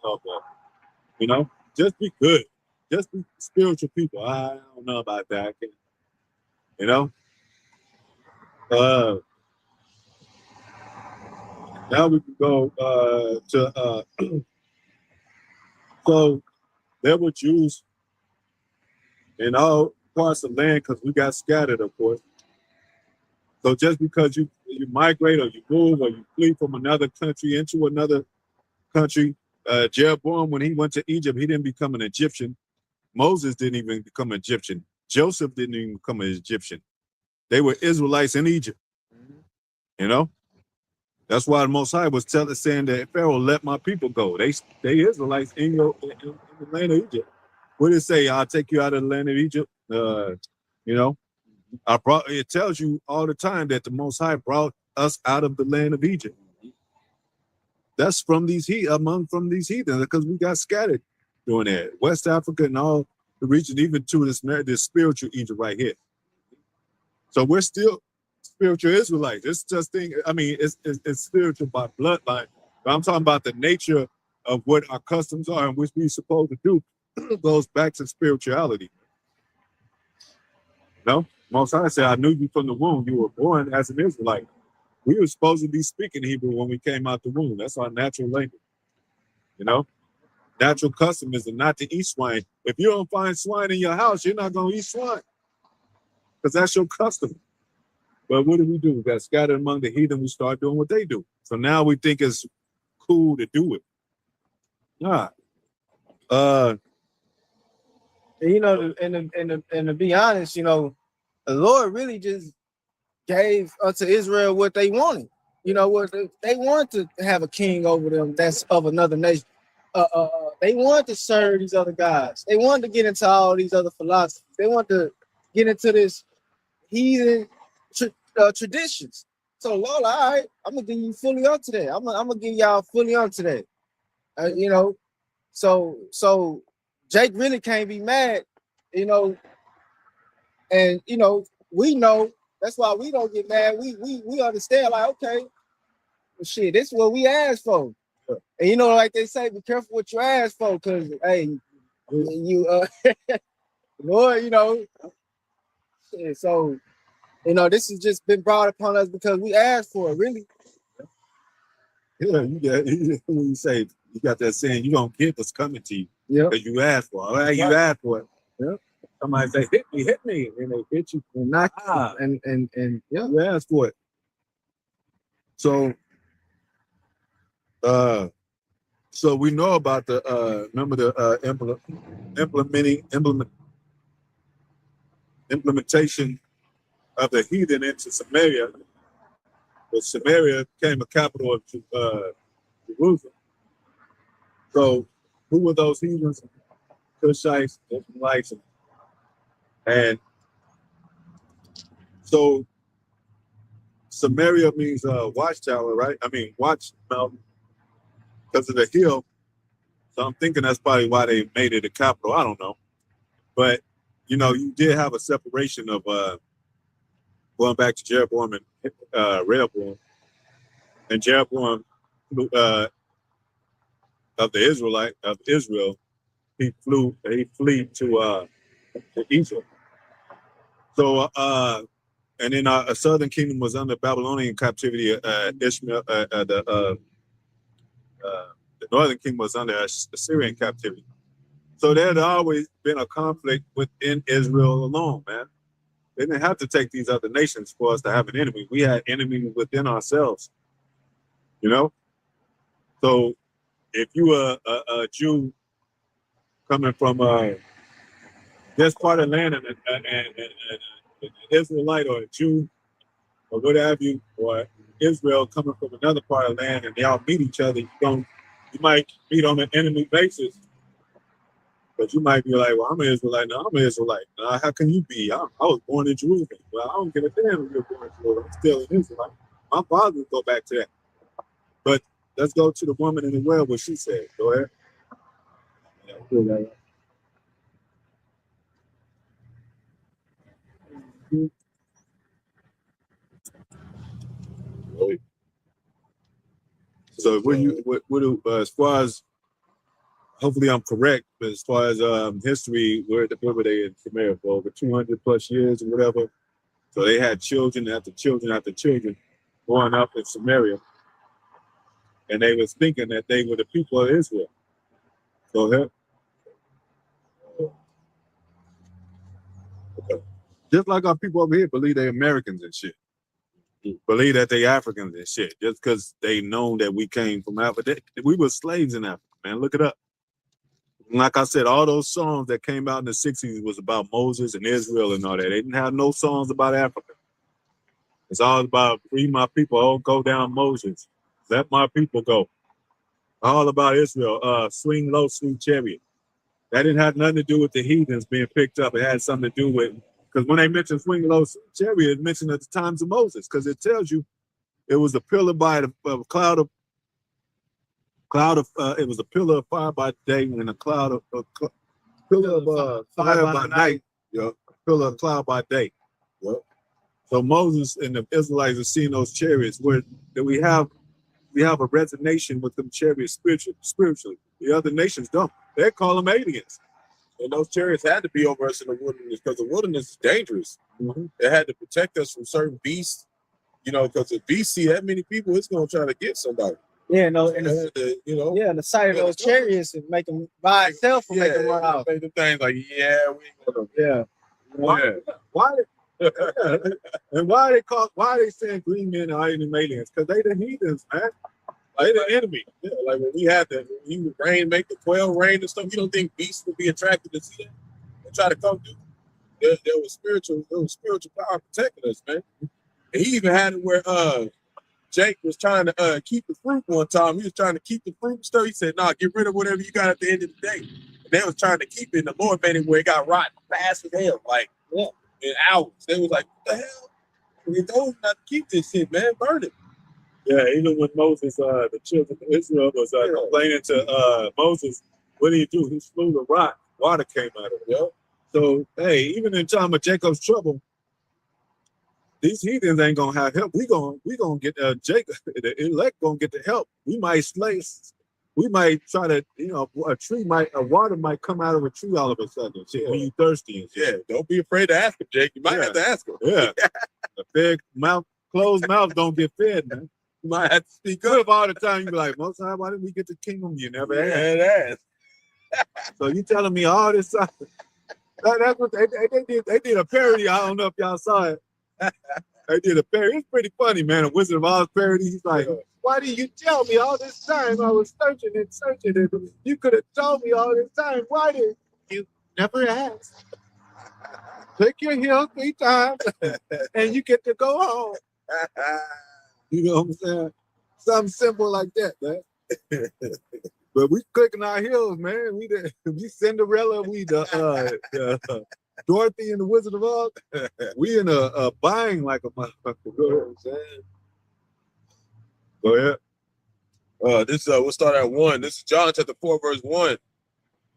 A: that. Just be good. Just be spiritual people. I don't know about that. Now we can go to so there were Jews in all parts of land because we got scattered, of course. So just because you migrate or you move or you flee from another country into another country. Jeroboam, when he went to Egypt, he didn't become an Egyptian. Moses didn't even become an Egyptian. Joseph didn't even become an Egyptian. They were Israelites in Egypt. You know, that's why the Most High was saying that Pharaoh, let my people go. They Israelites in the land of Egypt. What did it say? I'll take you out of the land of Egypt. You know, it tells you all the time that the Most High brought us out of the land of Egypt. That's from these heathens, because we got scattered doing that. West Africa and all the region, even to this spiritual Egypt right here. So we're still spiritual Israelites. It's just thing. I mean, it's spiritual by bloodline. But I'm talking about the nature of what our customs are and which we're supposed to do goes back to spirituality. No, Most High said, I knew you from the womb. You were born as an Israelite. We were supposed to be speaking Hebrew when we came out the womb. That's our natural language. You know, natural custom is not to eat swine. If you don't find swine in your house, you're not going to eat swine because that's your custom. But what do? We got scattered among the heathen. We start doing what they do. So now we think it's cool to do it. Nah.
C: You know, and to be honest, you know, the Lord really just gave unto Israel what they wanted. You know, what they wanted to have a king over them that's of another nation. They wanted to serve these other guys. They wanted to get into all these other philosophies. They wanted to get into this heathen traditions. So Lord, all right, I'm gonna give you fully onto that. I'm gonna give y'all fully onto that. You know, so Jake really can't be mad, you know, and you know, we know that's why we don't get mad. We understand, like, okay, well, shit, this is what we asked for. And you know, like they say, be careful what you ask for, because hey, you Lord, you know, so you know, this has just been brought upon us because we asked for it, really.
A: Yeah, when you say you got that saying, you don't get what's coming to you.
C: Yeah.
A: Because you asked for it. Right? You asked for it.
C: Yeah.
A: Somebody say, hit me, and they hit you
C: and knock and yeah,
A: you asked for it. So so we know about the remember the implementation of the heathen into Samaria. But Samaria became a capital of Jerusalem. So who were those heathens? Cushites, Ishmaelites, and so Samaria means watchtower, right? I mean watch mountain because of the hill. So I'm thinking that's probably why they made it a capital. I don't know, but you know, you did have a separation of going back to Jeroboam and Rehoboam, and Jeroboam of Israel, he fled to Egypt. So and then a southern kingdom was under Babylonian captivity. The northern kingdom was under Assyrian captivity. So there had always been a conflict within Israel alone, man. They didn't have to take these other nations for us to have an enemy. We had enemies within ourselves, you know? So if you were a Jew coming from this part of the land and an Israelite or a Jew or what have you, or Israel coming from another part of the land and they all meet each other, you might meet on an enemy basis. But you might be like, well, I'm an Israelite. No, I'm an Israelite. How can you be? I was born in Jerusalem. Well, I don't give a damn if you're born in Jerusalem. I'm still an Israelite. My father would go back to that. But let's go to the woman in the well, what she said. Go ahead. So as far as, hopefully I'm correct, but as far as history, where were they in Samaria for over 200 plus years or whatever? So they had children after children after children growing up in Samaria. And they was thinking that they were the people of Israel. Go ahead. Okay. Just like our people over here believe they're Americans and shit. believe that they Africans and shit just because they know that we came from Africa. We were slaves in Africa, man. Look it up. Like I said, all those songs that came out in the 60s was about Moses and Israel and all that. They didn't have no songs about Africa. It's all about free my people. Oh, go down Moses. Let my people go. All about Israel. Swing low, sweet chariot. That didn't have nothing to do with the heathens being picked up. It had something to do with, because when they mention swing low, sweet chariot, it's mentioned at the times of Moses, because it tells you it was a pillar by the cloud of it was a pillar of fire by day and a cloud of pillar of fire by night. Yeah, pillar of cloud by day. Yep. So Moses and the Israelites are seeing those chariots where that we have a resonation with them chariots spiritually. The other nations don't. They call them aliens.
B: And those chariots had to be over us in the wilderness because the wilderness is dangerous.
A: Mm-hmm.
B: They had to protect us from certain beasts, because if beasts see that many people, it's going to try to get somebody.
C: Yeah, no, and
B: the
C: the sight of those chariots and make them by itself and make them run out.
B: Make them things like, we ain't going to.
C: Yeah.
A: Why and why are they saying green men are aliens? Because they the heathens, man.
B: Like the enemy. Yeah, like when we had he would rain, make the quail rain and stuff. You don't think beasts would be attracted to see that and try to come through? There was spiritual power protecting us, man. And he even had it where Jake was trying to keep the fruit one time. He was trying to keep the fruit and stuff. He said, "Nah, get rid of whatever you got at the end of the day." And they was trying to keep it, and the Lord made it where it got rotten fast as hell, like in hours. They was like, "What the hell? We told you not to keep this shit, man. Burn it."
A: Yeah, even when Moses, the children of Israel was complaining to Moses, what did he do? He slew the rock. Water came out of it.
B: Yep.
A: So, hey, even in time of Jacob's trouble, these heathens ain't gonna have help. We gonna get Jacob, the elect gonna get the help. We might try to, a water might come out of a tree all of a sudden. Shit, when you thirsty and shit.
B: Yeah, don't be afraid to ask him, Jake. You might have to ask him.
A: Yeah. The big mouth, closed mouth don't get fed, man.
B: You might have to speak
A: What
B: up.
A: if all the time you be like, Most High, why didn't we get the kingdom? You never
B: asked.
A: So you telling me all this stuff? That's what they did. They did a parody. I don't know if y'all saw it. They did a parody. It's pretty funny, man. A Wizard of Oz parody. He's like, why didn't you tell me all this time? I was searching and you could have told me all this time. Why did you never ask? Click your heel 3 times and you get to go home. You know what I'm saying? Something simple like that, man. But we clicking our heels, man. We Cinderella, we the Dorothy and the Wizard of Oz. We in a buying like a motherfucker. Go ahead.
B: We'll start at 1. This is John chapter 4, verse 1.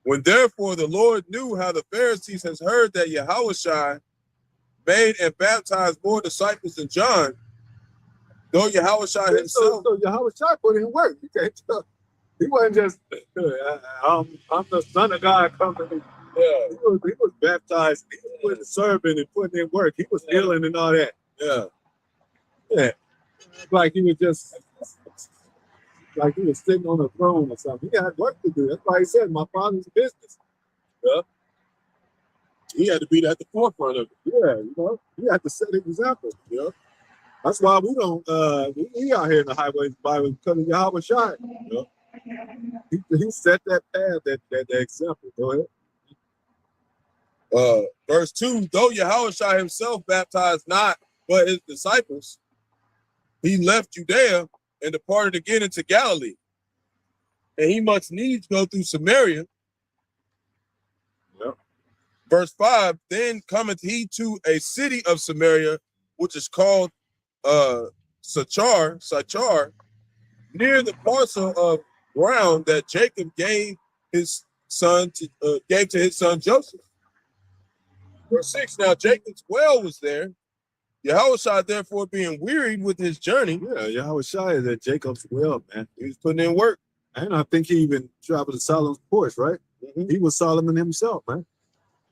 B: When therefore the Lord knew how the Pharisees has heard that Yahawashi made and baptized more disciples than John, though Yahawashi himself.
A: So Yahawashi put in work. You can't tell. He wasn't just, I'm the son of God coming. Yeah, he was baptized. He was serving and putting in work. He was healing and all that. Yeah. Like he was just, like he was sitting on a throne or something. He had work to do. That's why he said, my father's business. Yeah.
B: He had to be at the forefront of it.
A: Yeah, he had to set an example. Yeah. That's why we don't, we out here in the highways Bible because of Yahawashi. You know? He set that path, that example. Go ahead.
B: Verse 2, though Yahawashi himself baptized not, but his disciples, he left Judea and departed again into Galilee. And he must needs go through Samaria.
A: Yep.
B: Verse 5, then cometh he to a city of Samaria, which is called Sychar, near the parcel of ground that Jacob gave to his son Joseph. Verse 6, now Jacob's well was there. Yahawashi therefore being wearied with his journey.
A: Yeah, Yahawashi is at Jacob's well, man.
B: He was putting in work.
A: And I think he even traveled to Solomon's porch, right? Mm-hmm. He was Solomon himself, man.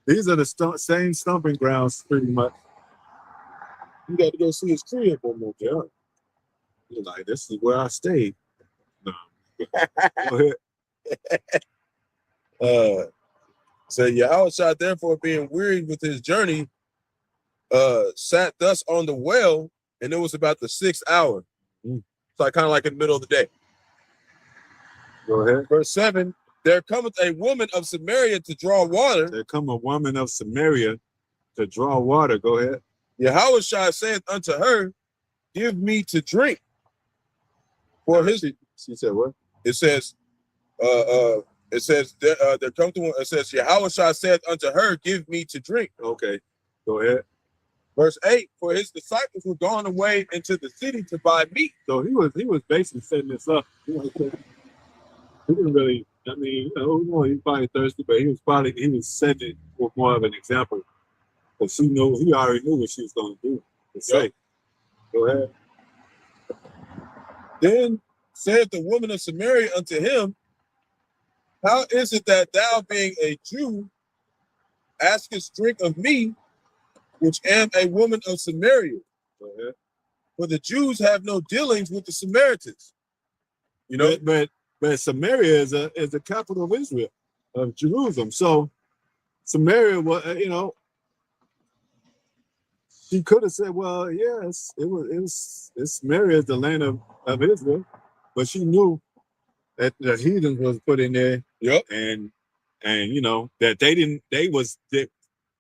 A: These are the same stomping grounds, pretty much.
B: You got to go see his crib one more time.
A: You're like, this is where I stayed. No. Go ahead.
B: So Yahawashi therefore being wearied with his journey, sat thus on the well, and it was about the 6th hour.
A: Mm.
B: So kind of like in the middle of the day.
A: Go ahead.
B: Verse 7, there cometh a woman of Samaria to draw water.
A: There come a woman of Samaria to draw water. Go ahead.
B: Yahawashi saith unto her, give me to drink. For his,
A: She said what?
B: it says, there come to one, it says, Yahawashi saith unto her, give me to drink.
A: Okay. Go ahead.
B: Verse 8, for his disciples were gone away into the city to buy meat.
A: So he was basically setting this up. He didn't really, I mean, he's probably thirsty, but he was setting it for more of an example. Because he already knew what she was going to do. To say. Go ahead.
B: Then said the woman of Samaria unto him, how is it that thou, being a Jew, askest drink of me, which am a woman of Samaria?
A: Go ahead.
B: For the Jews have no dealings with the Samaritans. You know,
A: but Samaria is a capital of Israel, of Jerusalem. So Samaria was, she could have said, well, yes, it's Samaria is the land of Israel, but she knew that the heathens was put in there.
B: Yep.
A: And that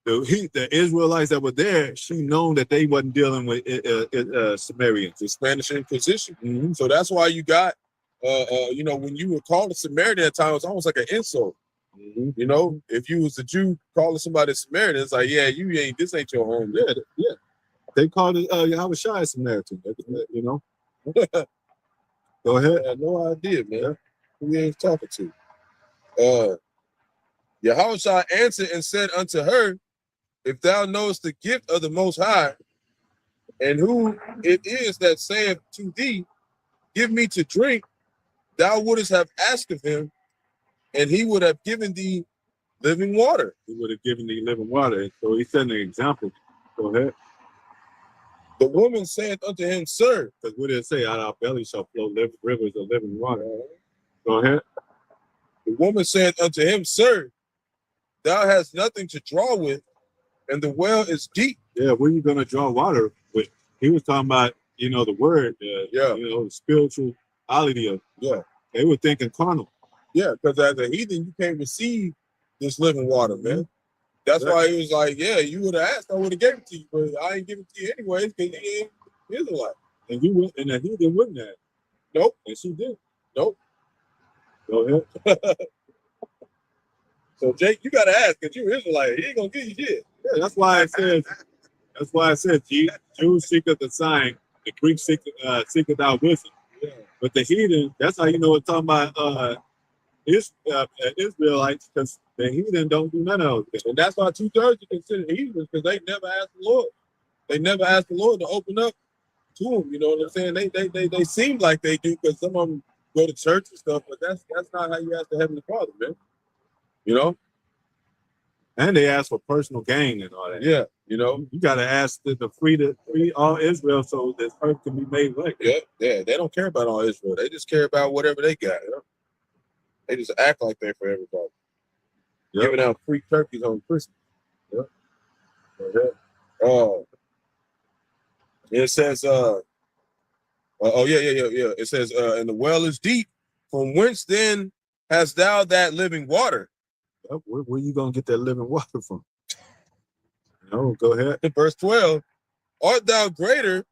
A: the Israelites that were there, she known that they wasn't dealing with Samaritans,
B: the Spanish Inquisition.
A: Mm-hmm.
B: So that's why you got, when you were called a Samaritan at that time, it's almost like an insult.
A: Mm-hmm.
B: You know, if you was a Jew calling somebody a Samaritan, it's like, yeah, this ain't your home.
A: Yeah. They called it Yahawashi a Samaritan, Go ahead.
B: I had no idea, man. Who he was talking to. Yahawashi answered and said unto her, if thou knowest the gift of the Most High, and who it is that saith to thee, give me to drink, thou wouldest have asked of him, and he would have given thee living water.
A: He would have given thee living water. So he set an example. Go ahead.
B: The woman said unto him, sir,
A: because what did it say? Out of our belly shall flow rivers of living water. Go ahead.
B: The woman said unto him, sir, thou hast nothing to draw with, and the well is deep.
A: Yeah, where you going to draw water with? He was talking about, the word, the spirituality of, they were thinking carnal.
B: Yeah, because as a heathen, you can't receive this living water, man. That's why he was like, yeah, you would have asked, I would have given it to you, but I ain't give it to you anyways because you ain't Israelite.
A: And the heathen wouldn't have.
B: Nope.
A: And she did.
B: Nope.
A: Go ahead.
B: So Jake, you gotta ask, because you're Israelite. He ain't gonna give you shit.
A: Yeah, that's why I said Jews seeketh the sign, the Greek seeketh out wisdom.
B: Yeah.
A: But the heathen, that's how you know it's talking about Israelites, because the heathen don't do none of it.
B: And that's why 2/3 are considered heathens, because they never asked the Lord. They never asked the Lord to open up to them. You know what I'm saying? They seem like they do, because some of them go to church and stuff, but that's not how you ask the Heavenly Father, man. You know?
A: And they ask for personal gain and all that.
B: Yeah, you
A: got to ask to free all Israel so this earth can be made right.
B: Yeah. They don't care about all Israel. They just care about whatever they got. They just act like they're for everybody. Yep. Giving out free turkeys on Christmas. Yep. It says, It says, and the well is deep. From whence then hast thou that living water?
A: Where you gonna get that living water from? Go ahead.
B: Verse 12, art thou greater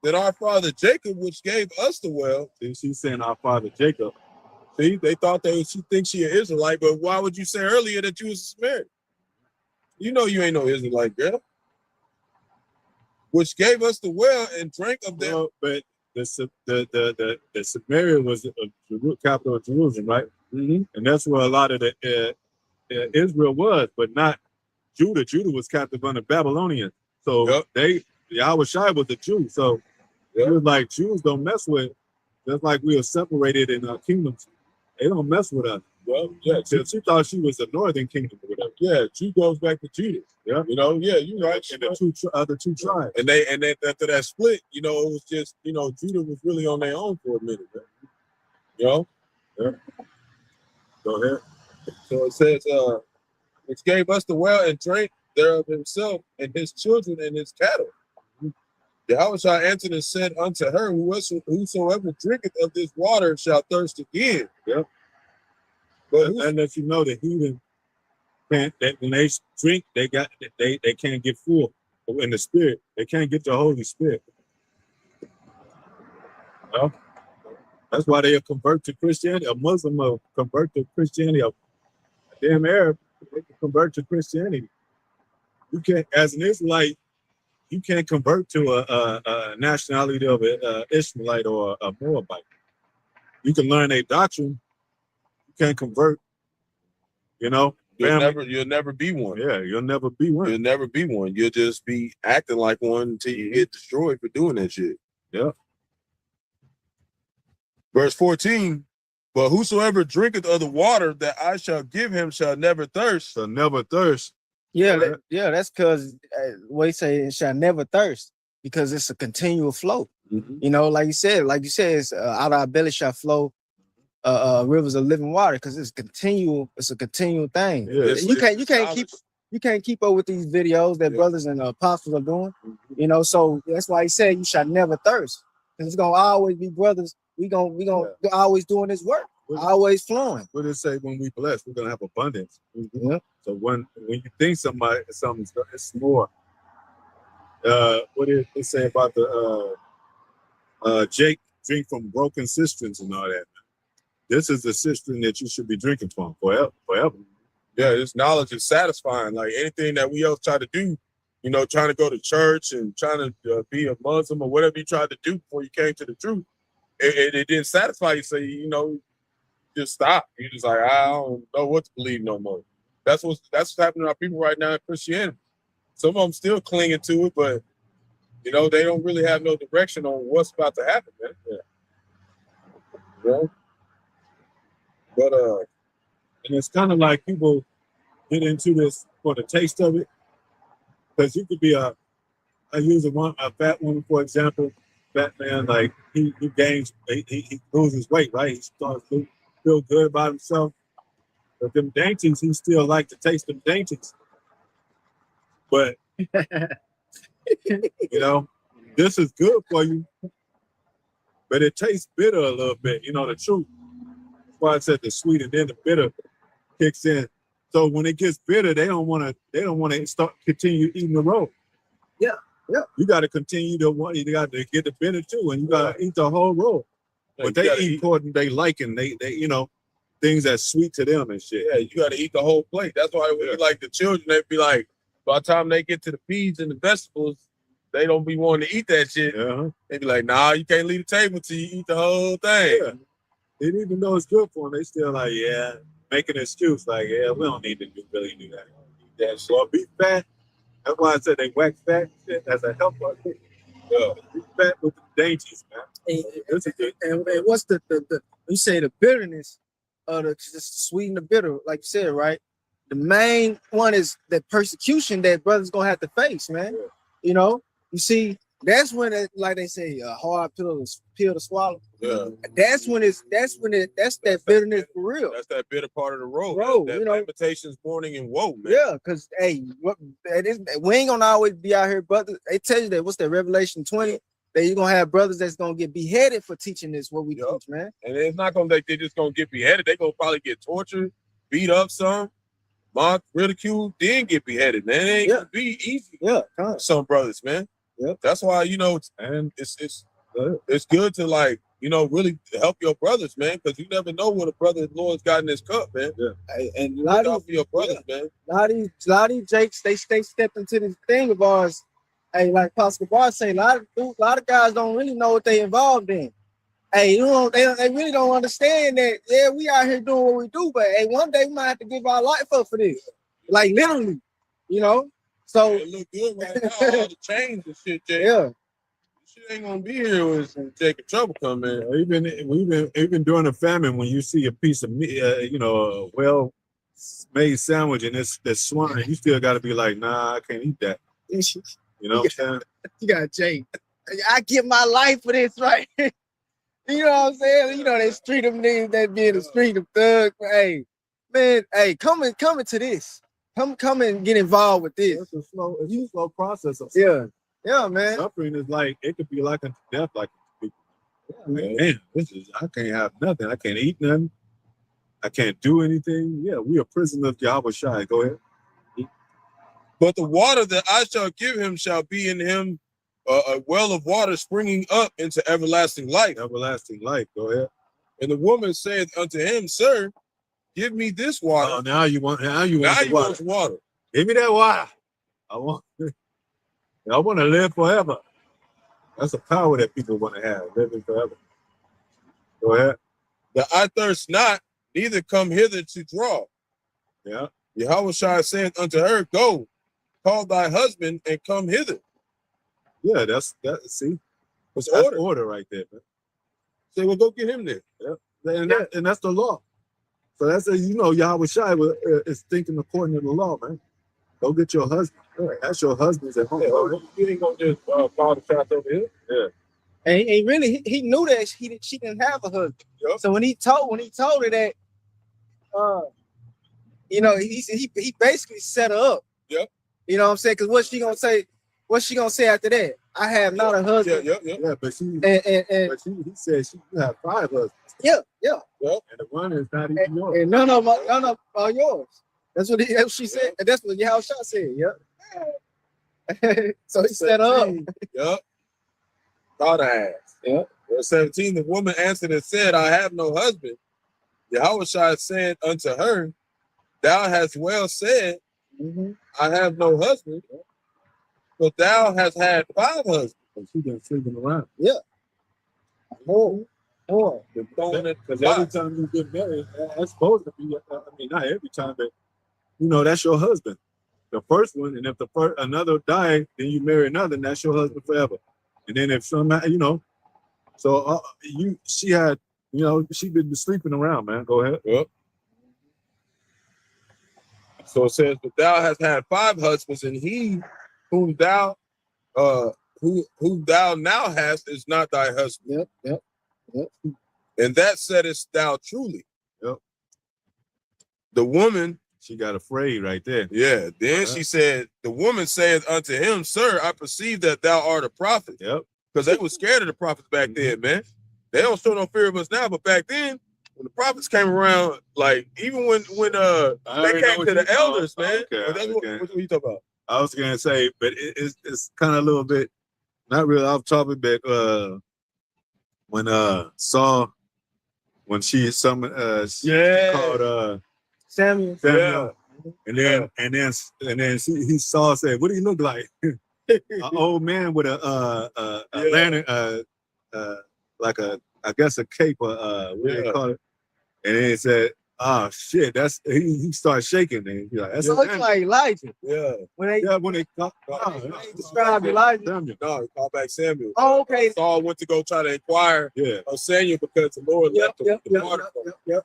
B: than our father Jacob, which gave us the well?
A: See, she's saying our father Jacob.
B: See, they thought she thinks she an Israelite, but why would you say earlier that you was a Samaritan? You know you ain't no Israelite, girl. Which gave us the well and drank of them.
A: Well, but the Samaria was the capital of Jerusalem, right?
B: Mm-hmm.
A: And that's where a lot of the Israel was, but not Judah. Judah was captive under Babylonians. So Yahawashi was a Jew. So it was like Jews don't mess with, just like we are separated in our kingdoms. They don't mess with us.
B: Well, yeah.
A: She thought she was the northern kingdom or whatever.
B: Yeah, Jew goes back to Judah. Yeah. You're right.
A: And the other two tribes.
B: And then after that split, it was just, Judah was really on their own for a minute, man.
A: Yeah. Go ahead.
B: So it says, which gave us the well and drank thereof himself and his children and his cattle. Yahawashi answered and said unto her, whosoever drinketh of this water shall thirst again.
A: Yep.
B: But
A: And let you know the heathen can't, when they drink, they can't get full in the spirit. They can't get the Holy Spirit. Well, that's why they'll convert to Christianity. A Muslim will convert to Christianity. A damn Arab, they can convert to Christianity. You can't, as an Israelite, you can't convert to a nationality of an Ishmaelite or a Moabite. You can learn a doctrine. You can't convert. You know,
B: you'll never be one.
A: Yeah, you'll never be one.
B: You'll never be one. You'll just be acting like one until you get destroyed for doing that shit.
A: Yeah.
B: Verse 14. But whosoever drinketh of the water that I shall give him shall never thirst.
A: Shall never thirst.
C: Yeah, that's because what he say, it shall never thirst, because it's a continual flow.
B: Mm-hmm.
C: You know, like you said, it's out of our belly shall flow rivers of living water, because it's continual. It's a continual thing.
A: Yeah,
C: you can't keep up with these videos that brothers and apostles are doing.
B: Mm-hmm.
C: You know, so that's why he said you shall never thirst, because it's gonna always be brothers. We gonna always doing this work, always flowing.
A: What did it say? When we bless, we're gonna have abundance.
C: Mm-hmm. Yeah.
A: So when you think something's it's more. What did it say about the Jake drink from broken cisterns and all that? This is the cistern that you should be drinking from forever.
B: Yeah, this knowledge is satisfying. Like anything that we else try to do, you know, trying to go to church and trying to be a Muslim or whatever you tried to do before you came to the truth, it didn't satisfy you. So, you know, just stop. You're just like, I don't know what to believe no more. That's what's happening to our people right now in Christianity. Some of them still clinging to it, but, you know, they don't really have no direction on what's about to happen, man. Yeah. You know? But
A: and it's kind of like people get into this for the taste of it, because you could be I use a fat woman, for example. Fat man, like he gains, he loses weight, right? He starts to feel good about himself. But them dainties, he still like to taste them dainties. But you know, this is good for you, but it tastes bitter a little bit. You know the truth. That's why I said the sweet and then the bitter kicks in. So when it gets bitter, they don't want to continue eating the roll.
C: Yeah.
A: You got to continue you got to get the bitter too, and you got to eat the whole roll. But they eat according they like, and they you know, things that's sweet to them and shit.
B: Yeah, you got to eat the whole plate. That's why we like the children. They be like, by the time they get to the peas and the vegetables, they don't be wanting to eat that shit.
A: Uh-huh.
B: They be like, nah, you can't leave the table till you eat the whole thing.
A: Yeah. And even though it's good for them, they still like, make an excuse like, we don't need to really do that. That shit. Be fat. That's why I said they wax fat shit as a helper. Yeah. Be fat with the dainties, man.
C: And what's the you say the bitterness of the just sweeten the bitter, like you said, right? The main one is the persecution that brothers gonna have to face, man.
A: Yeah.
C: You know, you see, that's when it, like they say, a hard pill to swallow.
B: Yeah.
C: That's that bitterness for real.
B: That's that bitter part of the road. That
C: You know,
B: limitations, warning, and woe, man.
C: Yeah, because we ain't gonna always be out here, brothers. They tell you that what's that Revelation 20? That you're gonna have brothers that's gonna get beheaded for teaching this what we teach, man.
B: And it's not gonna like they're just gonna get beheaded. They're gonna probably get tortured, beat up some, mocked, ridiculed, then get beheaded, man. It ain't gonna be easy.
C: Yeah,
B: some brothers, man.
C: Yeah.
B: That's why, you know, it's good to, like, you know, really help your brothers, man, because you never know what a brother Lord's got in his cup, man.
A: Yeah.
C: And a
B: lot of your brothers, man.
C: A lot of these Jakes, they stepped into this thing of ours. Hey, like Pastor Barak saying, a lot of guys don't really know what they involved in. Hey, you know, they really don't understand that. Yeah, we out here doing what we do, but hey, one day we might have to give our life up for this, like literally, you know. So
B: it look good right now. All the chains and shit, Jay.
C: Yeah.
B: Shit ain't gonna be here when Jacob trouble come in.
A: Even during the famine, when you see a piece of meat, you know, a well-made sandwich and it's swine, you still got to be like, nah, I can't eat that. You know what I'm saying?
C: You got Jay. I give my life for this, right? You know what I'm saying? You know, they street them niggas that be in the street of thugs. Hey, man, hey, come into this. Come and get involved with this.
A: It's a slow process.
C: Yeah. Yeah, man.
A: Suffering is like, it could be like a death, like people.
C: Yeah, man.
A: Man, I can't have nothing. I can't eat nothing. I can't do anything. Yeah, we are prisoners of Yahawashi. Go ahead.
B: But the water that I shall give him shall be in him a well of water springing up into everlasting life.
A: Everlasting life. Go ahead.
B: And the woman said unto him, Sir, give me this water.
A: Oh, now you want the
B: want water.
A: Give me that water. I want to live forever. That's a power that people want to have, living forever. Go ahead.
B: That I thirst not, neither come hither to draw.
A: Yeah.
B: Yahawashi said unto her, Go, call thy husband and come hither.
A: Yeah, that's that. See,
B: It's
A: that's
B: order.
A: order right there, man.
B: Say, well, go get him there.
A: And that's the law. So that's Yahawashi is thinking according to the law, man. Go get your husband. That's your husband's at home.
B: You ain't gonna just call the shots over here.
A: Yeah.
C: And really, he knew that she didn't have a husband.
B: Yep.
C: So when he told her that, he basically set her up.
B: Yep.
C: You know what I'm saying? Because what's she gonna say? What's she gonna say after that? I have not a husband.
A: Yeah, but he said she have 5 husbands.
C: Yeah.
A: And the one is not even yours.
C: And none of them are yours. That's what she said. And that's what Yahawashi said. Yeah. So he set her up.
B: Yep. Thought I asked.
C: Yep.
B: Verse 17, the woman answered and said, I have no husband. Yahawashi said unto her, Thou hast well said, I have no husband, but thou hast had 5 husbands.
A: And she been sleeping around.
C: Yeah. More.
A: Because every time you get married, that's supposed to be, not every time, but that's your husband. The first one, and if another died, then you marry another, and that's your husband forever. And then if somebody, so she had, she been sleeping around, man. Go ahead.
B: Yep. So it says, but thou hast had 5 husbands, and he whom thou now hast is not thy husband.
C: Yep.
B: And that saidest thou truly.
A: Yep.
B: The woman,
A: she got afraid right there.
B: Yeah. Then she said, the woman said unto him, Sir, I perceive that thou art a prophet.
A: Yep.
B: Because they were scared of the prophets back then, man. They don't show no fear of us now, but back then, when the prophets came around, like even when they came to the elders, man.
A: Okay,
B: What you talking about?
A: I was gonna say, but it's kind of a little bit not really off topic, but when Saul, when she summoned she called
C: Samuel.
A: Yeah. And then he saw said, what do you look like? An old man with a lantern, like I guess a cape, what do they call it? And then he said, oh shit, that's he started shaking, and he's like, that's
C: like Elijah.
B: Yeah.
C: When they
B: described
C: Elijah.
B: Samuel. No, he called back Samuel.
C: Oh, okay.
B: Saul went to go try to inquire of Samuel because the Lord left him.
A: Yep.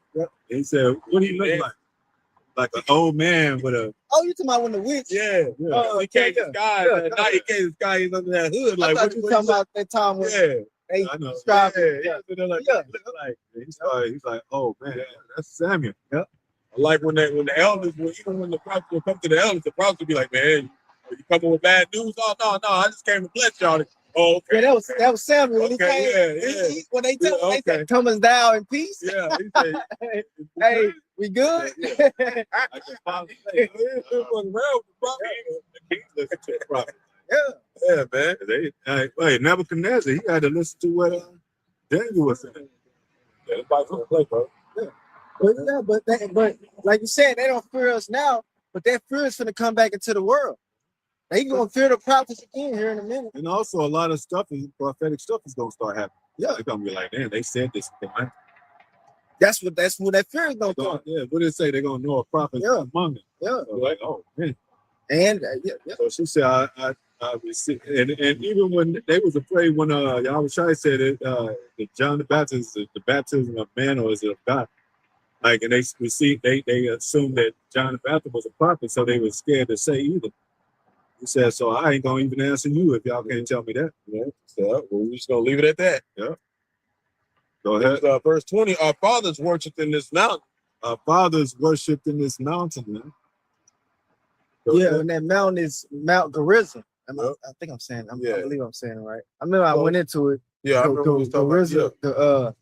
A: He said, what do you look like? Like an old man with a.
C: Oh, you talking about when the witch?
B: Yeah. He can't disguise. Now he can't disguise. He's under that hood. Like
C: what you talking about that time when they described it.
A: He's like, oh man, that's Samuel. Yep.
B: Like when the elders, even when the prophets will come to the elders, the prophets will be like, man, are you coming with bad news? Oh no, I just came to bless y'all. Oh, okay.
C: Yeah, that was Samuel. When he came,
B: He,
C: when they said, come us down in peace.
B: Yeah, he said,
C: hey, we good?
A: I just finally say,
B: yeah, man.
A: Hey, Nebuchadnezzar, he had to listen to what Daniel was saying.
B: Yeah, play, bro.
C: But like you said, they don't fear us now, but that fear is going to come back into the world. They going to fear the prophets again here in a minute.
A: And also a lot of stuff, prophetic stuff is going to start happening. Yeah, they're going to be like, man, they said this.
C: That's what that fear is going to come.
A: Yeah, what did it say? They're going to know a prophet among them. Yeah. So like, oh, man.
C: And
A: So she said, I received, and even when they was afraid when Yahawashi said it, that John the Baptist is the baptism of man or is it of God? Like, and they assumed that John the Baptist was a prophet, so they were scared to say either. He said, so I ain't gonna even answer you if y'all can't tell me that.
B: Yeah. So we're just gonna leave it at that.
A: Yeah. Go ahead.
B: Verse 20, our fathers worshipped in this mountain.
A: Our fathers worshipped in this mountain, man.
C: And that mountain is Mount Gerizim. I think I'm saying. I
B: Yeah.
C: believe I'm saying it right. I remember I
B: Well,
C: went into it.
B: Yeah, I remember we was talking about.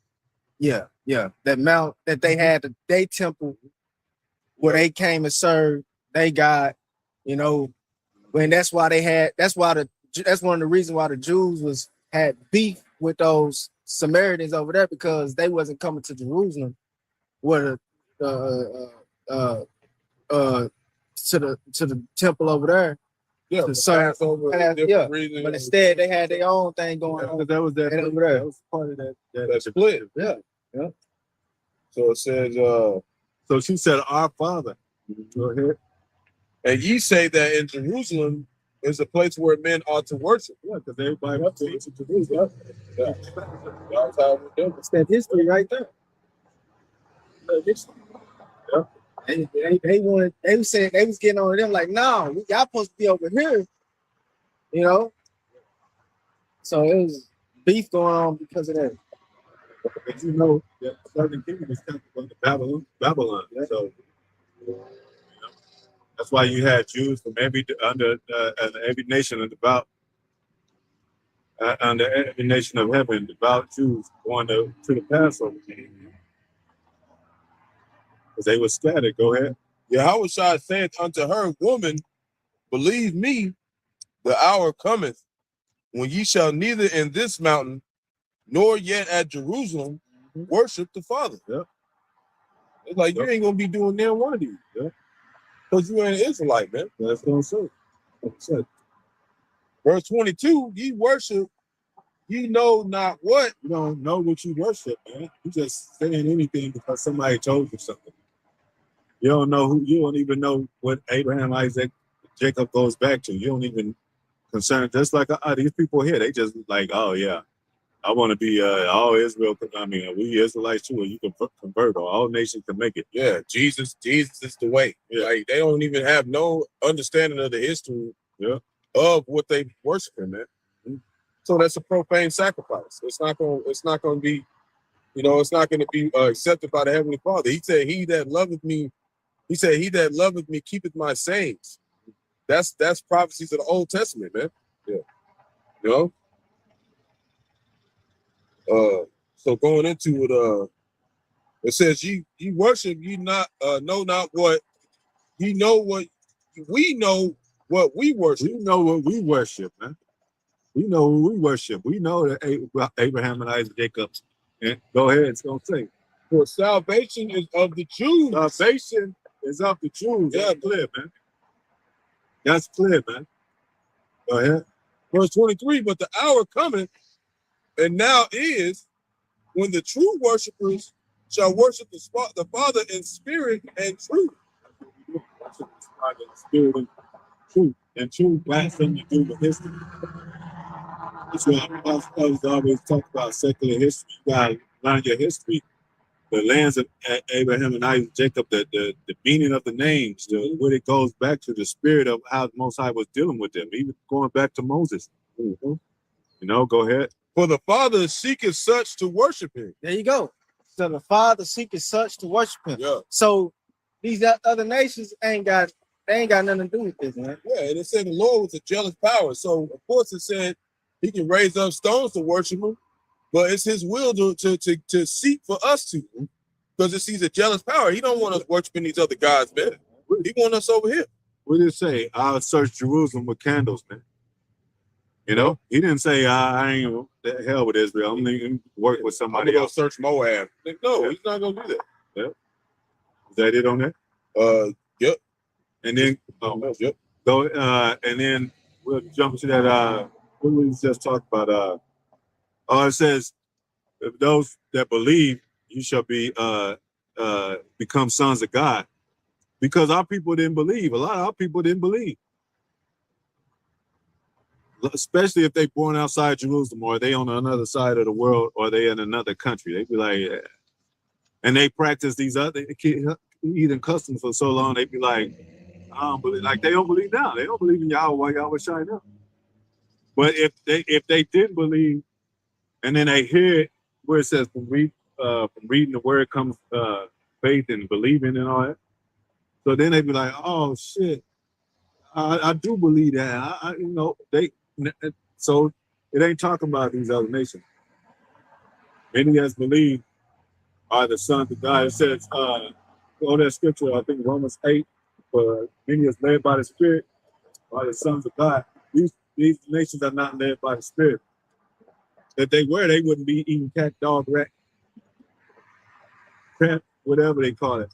C: That mount that they had, the day temple where they came and served they God, you know, when that's why that's one of the reasons why the Jews had beef with those Samaritans over there, because they wasn't coming to Jerusalem where to the temple over there.
B: Yeah,
C: to serve,
B: reasons.
C: But instead they had their own thing going on.
A: That was that.
C: over there.
A: That was part of
B: that split.
C: Yeah.
B: So it says,
A: So she said, "Our Father." Go ahead.
B: and ye say that in Jerusalem is a place where men ought to worship.
A: Yeah, because everybody up to Jerusalem.
B: Yeah. That's how we do it.
C: It's that history right there.
A: Yeah.
C: They wanted. They was saying they was getting on them like, no, y'all supposed to be over here, you know. So it was beef going on because of that.
A: But you know, the Southern Kingdom is coming from the Babylon.
C: Yeah.
A: So that's why you had Jews from every nation under every nation of heaven, devout Jews going to the Passover, because they were scattered. Go ahead.
B: Yahawashi saith unto her, Woman, believe me, the hour cometh when ye shall neither in this mountain nor yet at Jerusalem worship the Father.
A: Yep.
B: It's like you ain't gonna be doing near one of these.
A: Yep.
B: Because you ain't an Israelite, man.
A: That's what I'm saying.
B: Verse 22, ye worship, ye know not what.
A: You don't know what you worship, man. You just saying anything because somebody told you something. You don't even know what Abraham, Isaac, Jacob goes back to. You don't even concern. Just like these people here, they just like, oh yeah, I want to be all Israel. I mean, we Israelites too. You can convert, or all nations can make it.
B: Yeah, Jesus is the way.
A: Yeah.
B: Like they don't even have no understanding of the history of what they worshiping, man. So that's a profane sacrifice. It's not going to be, it's not going to be accepted by the Heavenly Father. He said, he that loveth me keepeth my sayings. That's prophecies of the Old Testament, man. Yeah. So going into it, it says ye worship, ye not know not what, ye know what we know what we worship.
A: We know what we worship, man. We know who we worship. We know that Abraham and Isaac, Jacob. And go ahead, it's gonna say.
B: For salvation is of the Jews.
A: Salvation is of the Jews.
B: Yeah.
A: That's clear, man. That's clear, man. Go ahead.
B: Verse 23, but the hour cometh, and now is, when the true worshipers shall worship the Father in spirit and truth.
A: Worship the Father in spirit and truth. And truth has something to do with history. That's why apostles always talk about secular history. You gotta learn your history. The lands of Abraham and Isaac, Jacob, the meaning of the names, what it goes back to, the spirit of how the Most High was dealing with them, even going back to Moses. Go ahead.
B: For the Father seeketh such to worship him.
C: There you go. So the Father seeketh such to worship him.
B: Yeah.
C: So these other nations ain't got nothing to do with this, man.
B: Yeah, and it said the Lord was a jealous power. So of course it said he can raise up stones to worship him, but it's his will to seek for us to, because he's a jealous power. He don't want us worshiping these other gods, man. He want us over here.
A: What did it say? I'll search Jerusalem with candles, man. He didn't say I ain't the hell with Israel. I'm going to work with somebody
B: else.
A: else.
B: Search Moab. No, he's not gonna do that.
A: Yeah. Is that it on that?
B: Yep.
A: And then
B: yep.
A: Go and then we'll jump to that what we just talked about. It says, if those that believe, you shall be become sons of God. Because our people didn't believe. A lot of our people didn't believe. Especially if they born outside Jerusalem, or they on another side of the world, or they in another country. They'd be like, and they practice these other heathen customs for so long, they'd be like, I don't believe, like they don't believe now. They don't believe in Yahawah, Yahawashi now. But if they did believe, and then they hear it where it says from reading the word comes faith and believing and all that. So then they'd be like, oh shit, I do believe that. You know, so it ain't talking about these other nations. Many as believe are the sons of God. It says, go that scripture, I think Romans 8, for many is led by the Spirit are the sons of God. These nations are not led by the Spirit. If they were, they wouldn't be eating cat, dog, rat, crap, whatever they call it.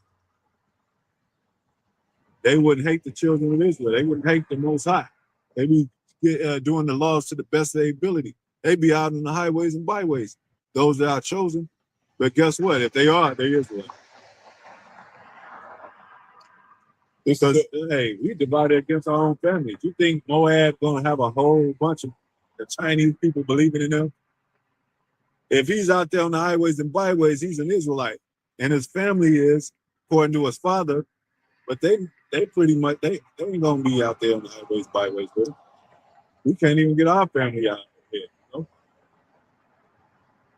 A: They wouldn't hate the children of Israel. They wouldn't hate the Most High. They be doing the laws to the best of their ability. They be out on the highways and byways. Those that are chosen. But guess what? If they are, they Israel. Because, hey, we divided against our own families. You think Moab going to have a whole bunch of the Chinese people believing in them? If he's out there on the highways and byways, he's an Israelite. And his family is, according to his father, but they pretty much, they ain't going to be out there on the highways, byways with him. We can't even get our family out here, you know?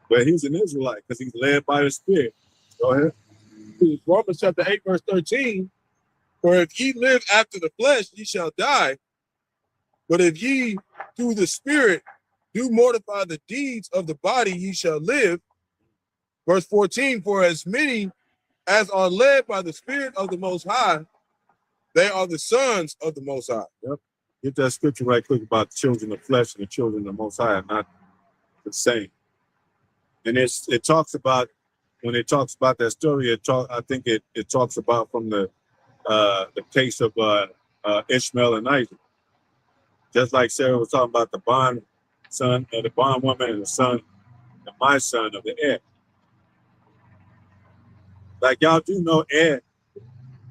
A: But he's an Israelite because he's led by the Spirit. Go ahead.
B: Romans chapter 8, verse 13. For if ye live after the flesh, ye shall die. But if ye through the Spirit do mortify the deeds of the body, ye shall live. Verse 14, for as many as are led by the Spirit of the Most High, they are the sons of the Most High.
A: Yep. Get that scripture right quick about the children of flesh and the children of the Most High are not the same. And it talks about, when it talks about that story, I think it talks about from the case of Ishmael and Isaac. Just like Sarah was talking about the bond son, the bond woman and the son, and my son of the heir. Like y'all do know, heir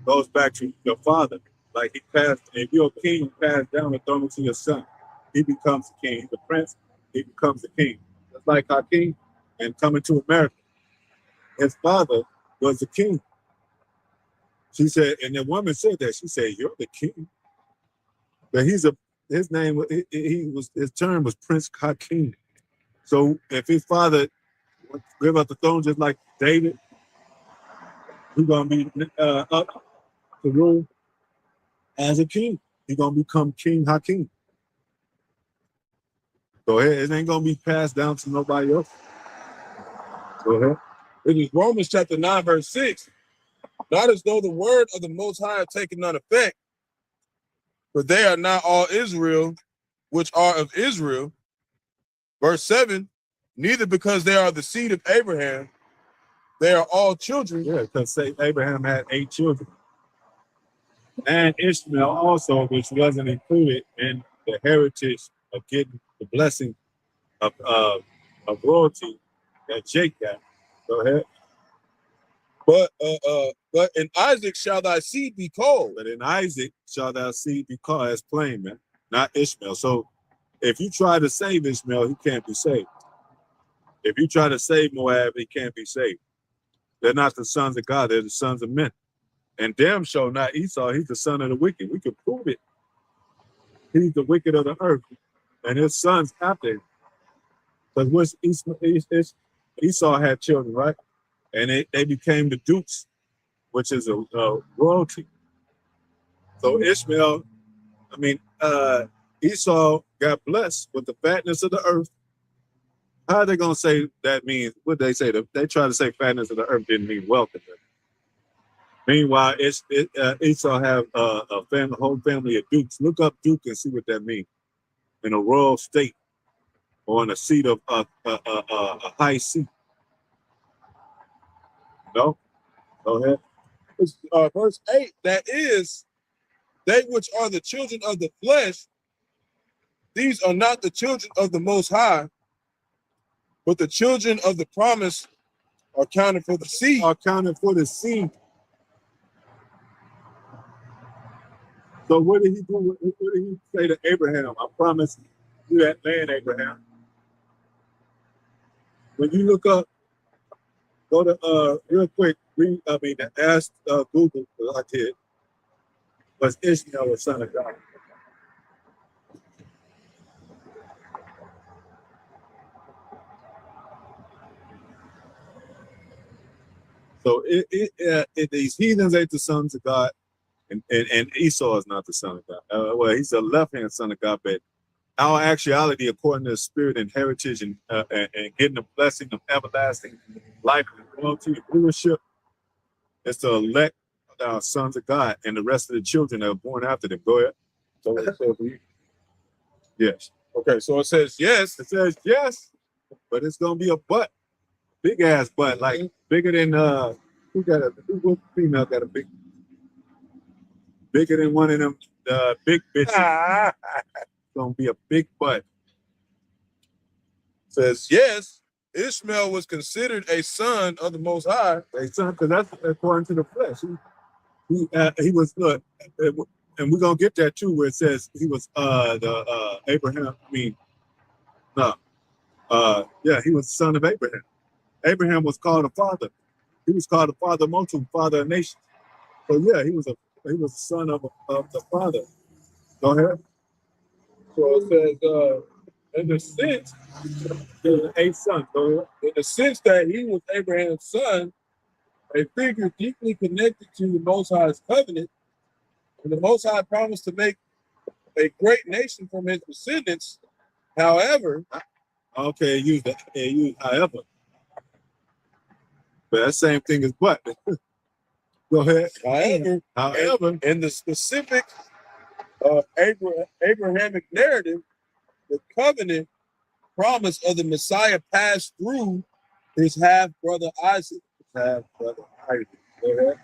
A: goes back to your father. Like he passed, if you're a king, you pass down the throne to your son. He becomes a king. He's a prince, he becomes a king. Just like our king and coming to America. His father was the king. She said, and the woman said that. She said, "You're the king." But his name, his term was Prince Hakeem. So if his father give up the throne just like David, he's gonna be up to rule as a king. He's gonna become King Hakeem. Go ahead. It ain't gonna be passed down to nobody else. Go ahead.
B: It is Romans chapter 9, verse 6. Not as though the word of the Most High had taken none effect, for they are not all Israel, which are of Israel. Verse 7, neither because they are the seed of Abraham, they are all children.
A: Yeah, because say Abraham had 8 children. And Ishmael also, which wasn't included in the heritage of getting the blessing of royalty that Jake got. Go ahead.
B: But in Isaac shall thy seed be called.
A: But in Isaac shall thy seed be called. As plain, man, not Ishmael. So if you try to save Ishmael, he can't be saved. If you try to save Moab, he can't be saved. They're not the sons of God, they're the sons of men. And damn sure not Esau, he's the son of the wicked. We can prove it. He's the wicked of the earth. And his sons after him. Because Esau had children, right? And they became the dukes, which is a royalty. So Ishmael, Esau got blessed with the fatness of the earth. How are they going to say that means? What they say? They try to say fatness of the earth didn't mean wealth. Meanwhile, Esau have a whole family of dukes. Look up duke and see what that means. In a royal state or in a seat of a high seat. No? Go ahead.
B: Verse 8, that is, they which are the children of the flesh, these are not the children of the Most High, but the children of the promise are counted for the seed.
A: Are counted for the seed. So what did he do? What did he say to Abraham? I promise you that land, Abraham. When you look up, go to real quick, ask Google, because I did. Was Ishmael a son of God? So these heathens ain't the sons of God. And Esau is not the son of God. Well, he's the left-hand son of God, but our actuality, according to the spirit and heritage and getting the blessing of everlasting life and royalty and rulership, is to elect our sons of God and the rest of the children that are born after them. Go ahead.
B: So it says,
A: Yes.
B: okay, so it says yes.
A: It says yes, but it's gonna be a butt. Big ass butt, like bigger than who female got a bigger than one of them big bitches. Gonna be a big butt.
B: Says yes, Ishmael was considered a son of the Most High.
A: A son, because that's according to the flesh. He was look, and we're gonna get that too, where it says he was the Abraham. I mean, no, yeah, he was the son of Abraham. Abraham was called a father. He was called the father of multitude, father of nations. So yeah, he was a son of the father. Go ahead.
B: So it says, in the sense,
A: The eighth son. Go ahead.
B: in the sense that he was Abraham's son, a figure deeply connected to the Most High's covenant, and the Most High promised to make a great nation from his descendants. However,
A: Okay, use however. But that same thing as but. Go ahead.
B: however, in the specific Abrahamic narrative, the covenant promise of the Messiah passed through his half brother Isaac.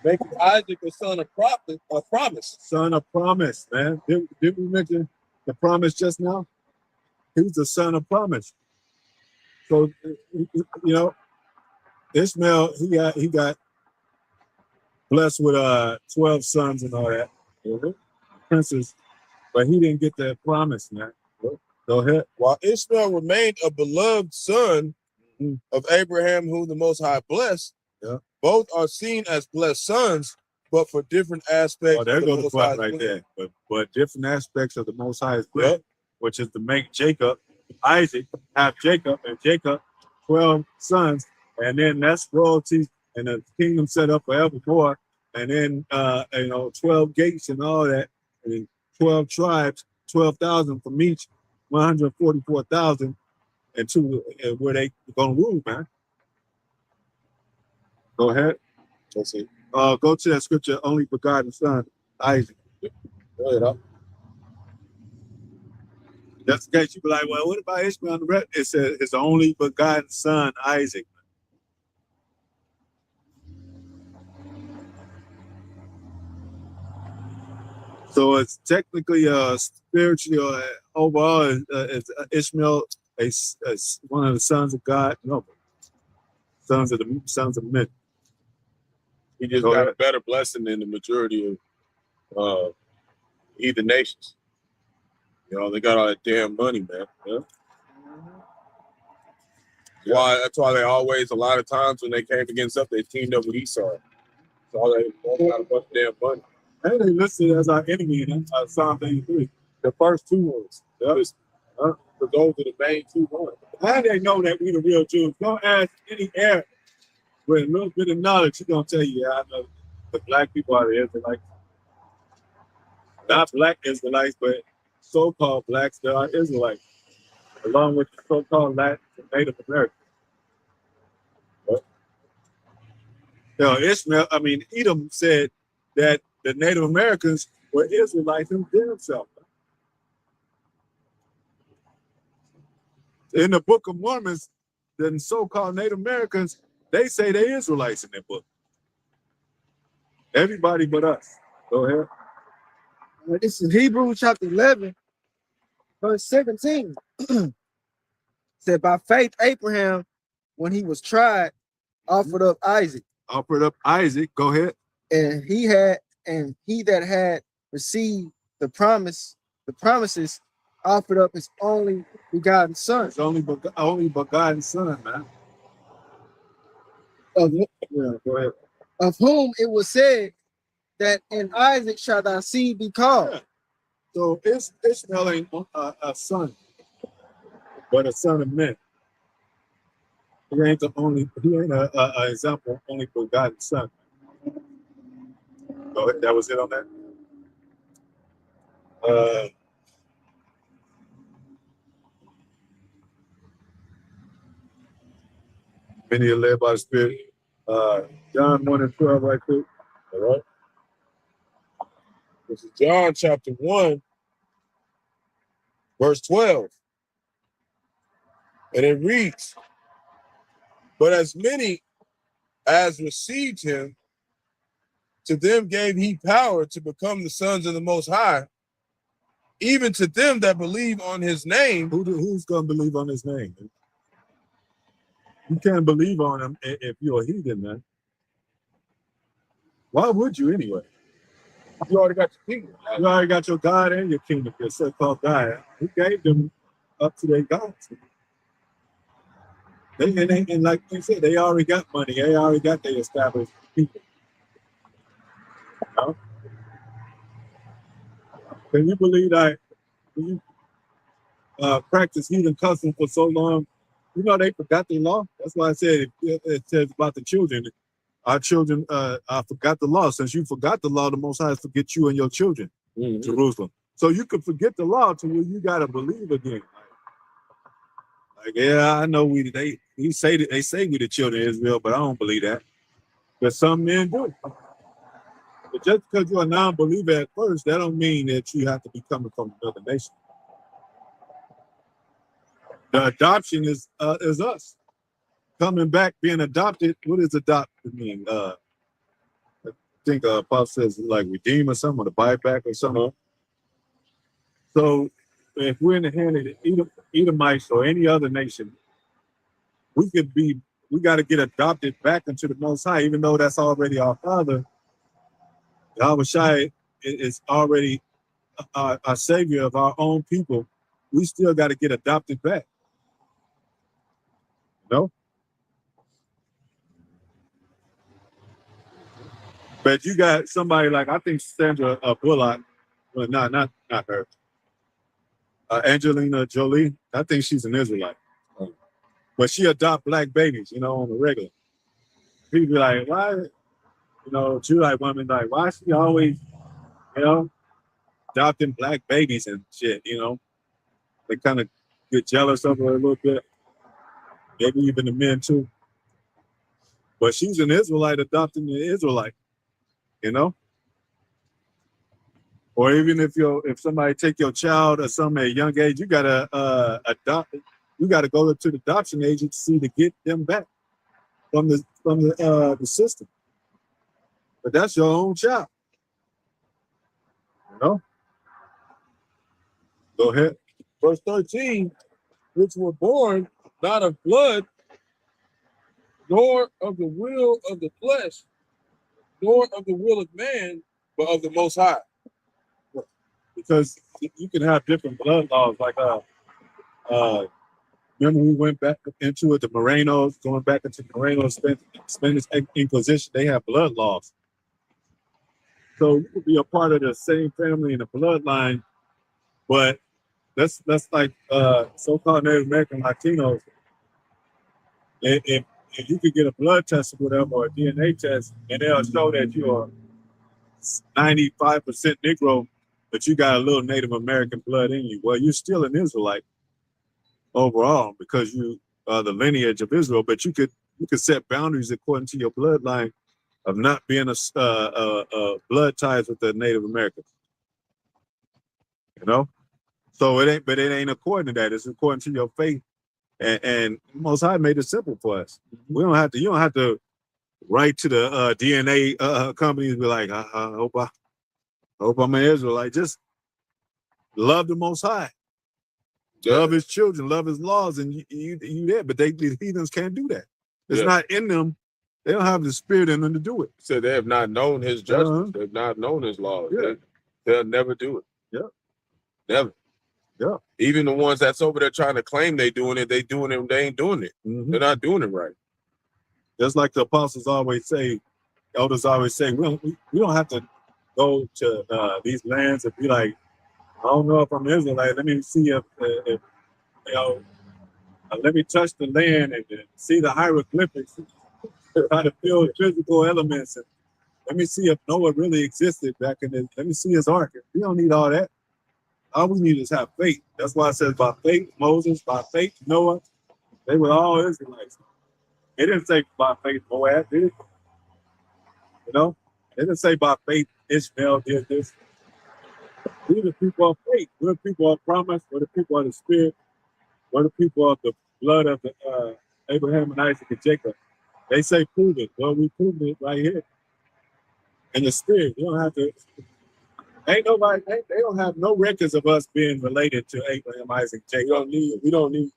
B: Making Isaac a son of promise.
A: Son of promise, man. Did we mention the promise just now? He was the son of promise. So you know, Ishmael, he got blessed with 12 sons and all that. Princes, but he didn't get that promise, man. Go ahead.
B: While Ishmael remained a beloved son of Abraham, whom the Most High blessed, both are seen as blessed sons, but for different aspects.
A: Oh, there goes the but right there. But different aspects of the Most High's blessing, which is to make Jacob, Isaac, have Jacob, and Jacob 12 sons, and then that's royalty and the kingdom set up forevermore, and then 12 gates and all that, and 12 tribes, 12,000 from each, 144,000, and two where they gonna rule, man. Go ahead.
B: Let's see.
A: Go to that scripture, only begotten son, Isaac.
B: Go ahead, huh?
A: Just in case you be like, well, what about Ishmael and the rest? It says his only begotten son, Isaac. So it's technically, spiritually, or overall, it's Ishmael, one of the sons of God. No, sons of men.
B: He just got a better blessing than the majority of heathen nations. You know, they got all that damn money, man. Yeah. That's why they always, a lot of times when they came against us, they teamed up with Esau. So they got a bunch of damn money.
A: And they listed as our enemy in Psalm 83.
B: The first two ones. Because those are the main 2 ones.
A: How do they know that we the real Jews? Don't ask any Arab with a little bit of knowledge. He's going to tell you, yeah, I know the black people are the Israelites. Not black Israelites, but so-called blacks that are Israelites, along with the so-called Latin and Native Americans. Edom said that the Native Americans were Israelites themselves. In the Book of Mormon, the so-called Native Americans, they say they're Israelites in their book. Everybody but us. Go ahead.
C: This is Hebrews chapter 11, verse 17. Said, by faith, Abraham, when he was tried, offered up Isaac.
A: Offered up Isaac. Go ahead.
C: And he that had received the promises, offered up his only begotten son.
A: His only begotten son, man. Go ahead.
C: Of whom it was said that in Isaac shall thy seed be called.
A: Yeah. So Ishmael ain't a son, but a son of men. He ain't an example, only begotten son. So that was it on that? Many are led by the Spirit. John 1 and 12, right quick.
B: All right. This is John chapter 1, verse 12. And it reads, "But as many as received him, to them gave he power to become the sons of the Most High, even to them that believe on his name."
A: Who's going to believe on his name? You can't believe on him if you're a heathen, man. Why would you anyway?
B: You already got your kingdom.
A: You already got your God and your kingdom, your so-called God. Who gave them up to their gods? And like you said, they already got money. They already got their established people. You know? Can you believe that when you practice heathen custom for so long, you know they forgot their law? That's why I said it says about the children. Our children, I forgot the law. Since you forgot the law, the Most High forget you and your children, Jerusalem. So you can forget the law to where you gotta believe again. Like, yeah, I know they say we the children of Israel, but I don't believe that. But some men do. But just because you're a non-believer at first, that don't mean that you have to be coming from another nation. The adoption is us coming back, being adopted. What does adopted mean? I think Paul says like redeem or something, or to buy back or something. So if we're in the hand of the Edomites or any other nation, we got to get adopted back into the Most High, even though that's already our Father. Yahawashi is already our Savior of our own people. We still got to get adopted back. No? But you got somebody like, I think Sandra Bullock, well, not her. Angelina Jolie, I think she's an Israelite. But she adopt black babies, on the regular. People be like, why, Judah women like, why is she always, adopting black babies and shit, They kind of get jealous of her a little bit. Maybe even the men too. But she's an Israelite adopting an Israelite, Or even if somebody take your child or something at a young age, you gotta adopt it. You gotta go to the adoption agency to get them back from the system. But that's your own child. Go ahead.
B: Verse 13, which were born not of blood, nor of the will of the flesh, nor of the will of man, but of the Most High.
A: Because you can have different blood laws. Like, remember we went back into it, the Morenos, going back into the Morenos, Spanish Inquisition, they have blood laws. So you could be a part of the same family in the bloodline, but that's like so-called Native American Latinos. If you could get a blood test or whatever, or a DNA test, and they'll show that you're 95% Negro, but you got a little Native American blood in you. Well, you're still an Israelite overall because you are the lineage of Israel. But you could set boundaries according to your bloodline of not being a blood ties with the Native Americans. So it ain't according to that. It's according to your faith. And Most High made it simple for us. You don't have to write to the DNA companies and be like, I hope I'm an Israelite. Just love the Most High. Love his children, love his laws, and you there. But the heathens can't do that. It's not in them. They don't have the spirit in them to do it.
B: So they have not known his justice. They've not known his laws.
A: Yeah.
B: They'll never do it.
A: Yeah.
B: Never.
A: Yeah.
B: Even the ones that's over there trying to claim they doing it, they ain't doing it. They're not doing it right.
A: Just like the apostles always say, elders always say, we don't have to go to these lands and be like, I don't know if I'm Israelite. Let me see if let me touch the land and see the hieroglyphics, how to feel physical elements, and let me see if Noah really existed back in it. Let me see his ark. We don't need all that. All we need is have faith. That's why it says by faith, Moses, by faith, Noah, they were all Israelites. It didn't say by faith, Moab, did it? You know? It didn't say by faith, Ishmael did this. We're the people of faith. We're the people of promise. We're the people of the spirit. We're the people of the blood of the Abraham and Isaac and Jacob. They say prove it. Well, we proved it right here. In the spirit. You don't have to. Ain't nobody. They don't have no records of us being related to Abraham, Isaac, Jacob. We don't need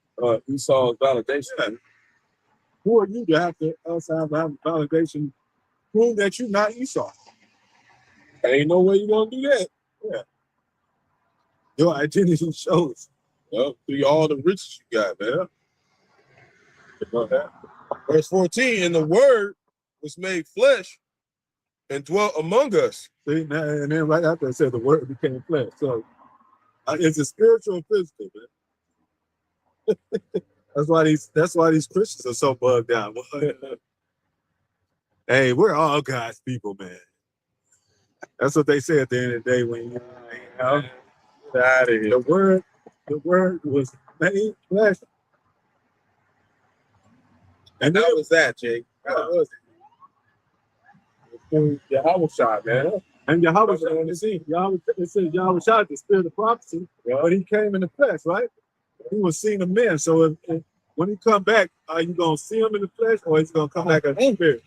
A: Esau's validation. Yeah. Who are you to have validation? Prove that you're not Esau. Ain't no way you're gonna do that. Yeah. Your identity shows. Well, through all the riches you got, man.
B: Verse 14, and the word was made flesh and dwelt among us.
A: See, and then right after it said the word became flesh. So it's a spiritual and physical, man. That's why these Christians are so bugged out. Hey, we're all God's people, man. That's what they say at the end of the day when you know, the word was made flesh. And that was that, Jake. That was it. Yahawashi, man. And Yahawashi, you see, it says Yahawashi, the spirit of prophecy, but he came in the flesh, right? He was seeing the men. So if when he come back, are you gonna see him in the flesh, or he's gonna come back as a spirit?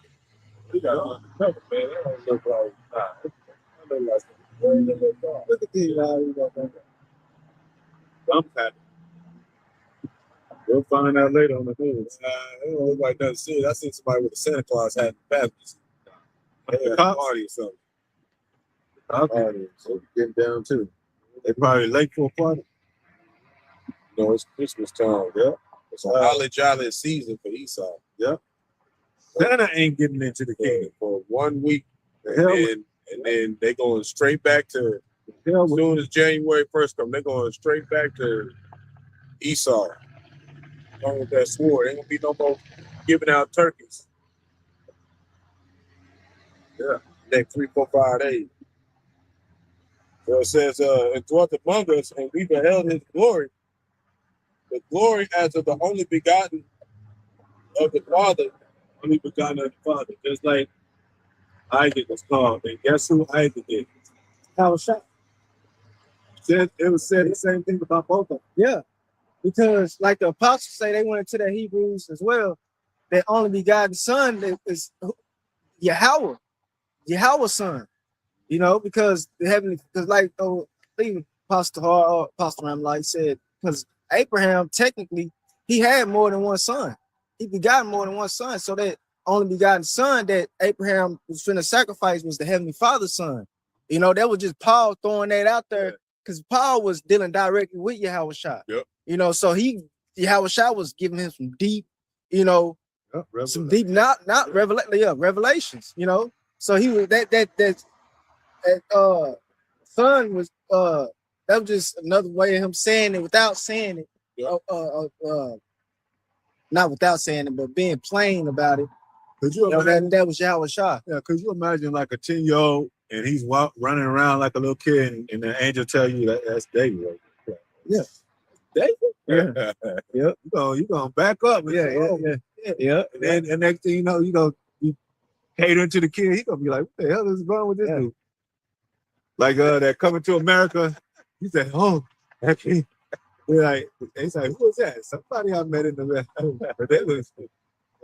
A: We got to undercover, man. That don't look like look at these guys. I'm happy. We'll find out later on the news. It don't look like nothing serious. I seen somebody with a Santa Claus hat in the past. They had a party or something. Party, so getting down too. They probably late for a party. No, it's Christmas time. Yeah, it's a holly jolly season for Esau. Yeah, Santa ain't getting into the kingdom for 1 week, and then they going straight back to. As soon as January 1st comes, they're going straight back to Esau. Along with that sword, ain't gonna be no more giving out turkeys. Yeah, next 3, 4, 5 days. So it says, and dwelt among us, and we beheld his glory, the glory as of the only begotten of the Father, only begotten of the Father, just like Isaac was called. And guess who Isaac is? Yahawashi. It was said the same thing about both of them. Yeah. Because, like the apostles say, they went into the Hebrews as well. That only begotten son is Yahawah, Yahawah's son. You know, because the heavenly, because like even Pastor Ramlai said, because Abraham technically he had more than one son. He begot more than one son. So that only begotten son that Abraham was finna sacrifice was the Heavenly Father's son. You know, that was just Paul throwing that out there because Paul was dealing directly with Yahawashi. Yep. You know, so Yahawashi was giving him some deep, you know, some deep revelations, you know. So he was that son was that was just another way of him saying it without saying it. Yep. Not without saying it, but being plain about it. Could you imagine that was Yahawashi? Yeah, could you imagine like a 10-year-old and he's running around like a little kid and the angel tell you that's David? Right? Yeah. David? Yeah. Yep. You gonna back up. Yeah. And next thing you know, you catering to the kid, he gonna be like, what the hell is wrong with this dude? Like that Coming to America, he said, oh, that kid. They say, who is that? Somebody I met in the but they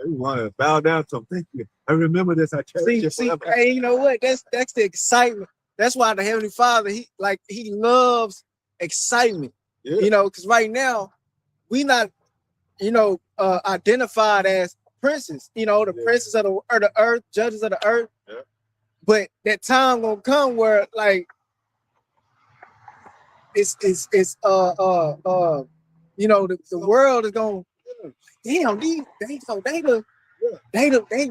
A: want to bow down to him. Thank you. I remember this. I cherish it. Hey, you know what? That's the excitement. That's why the Heavenly Father, he loves excitement. Yeah. You know, because right now we not, identified as princes. You know, the princes of the earth, judges of the earth. Yeah. But that time gonna come where like it's the world is gonna damn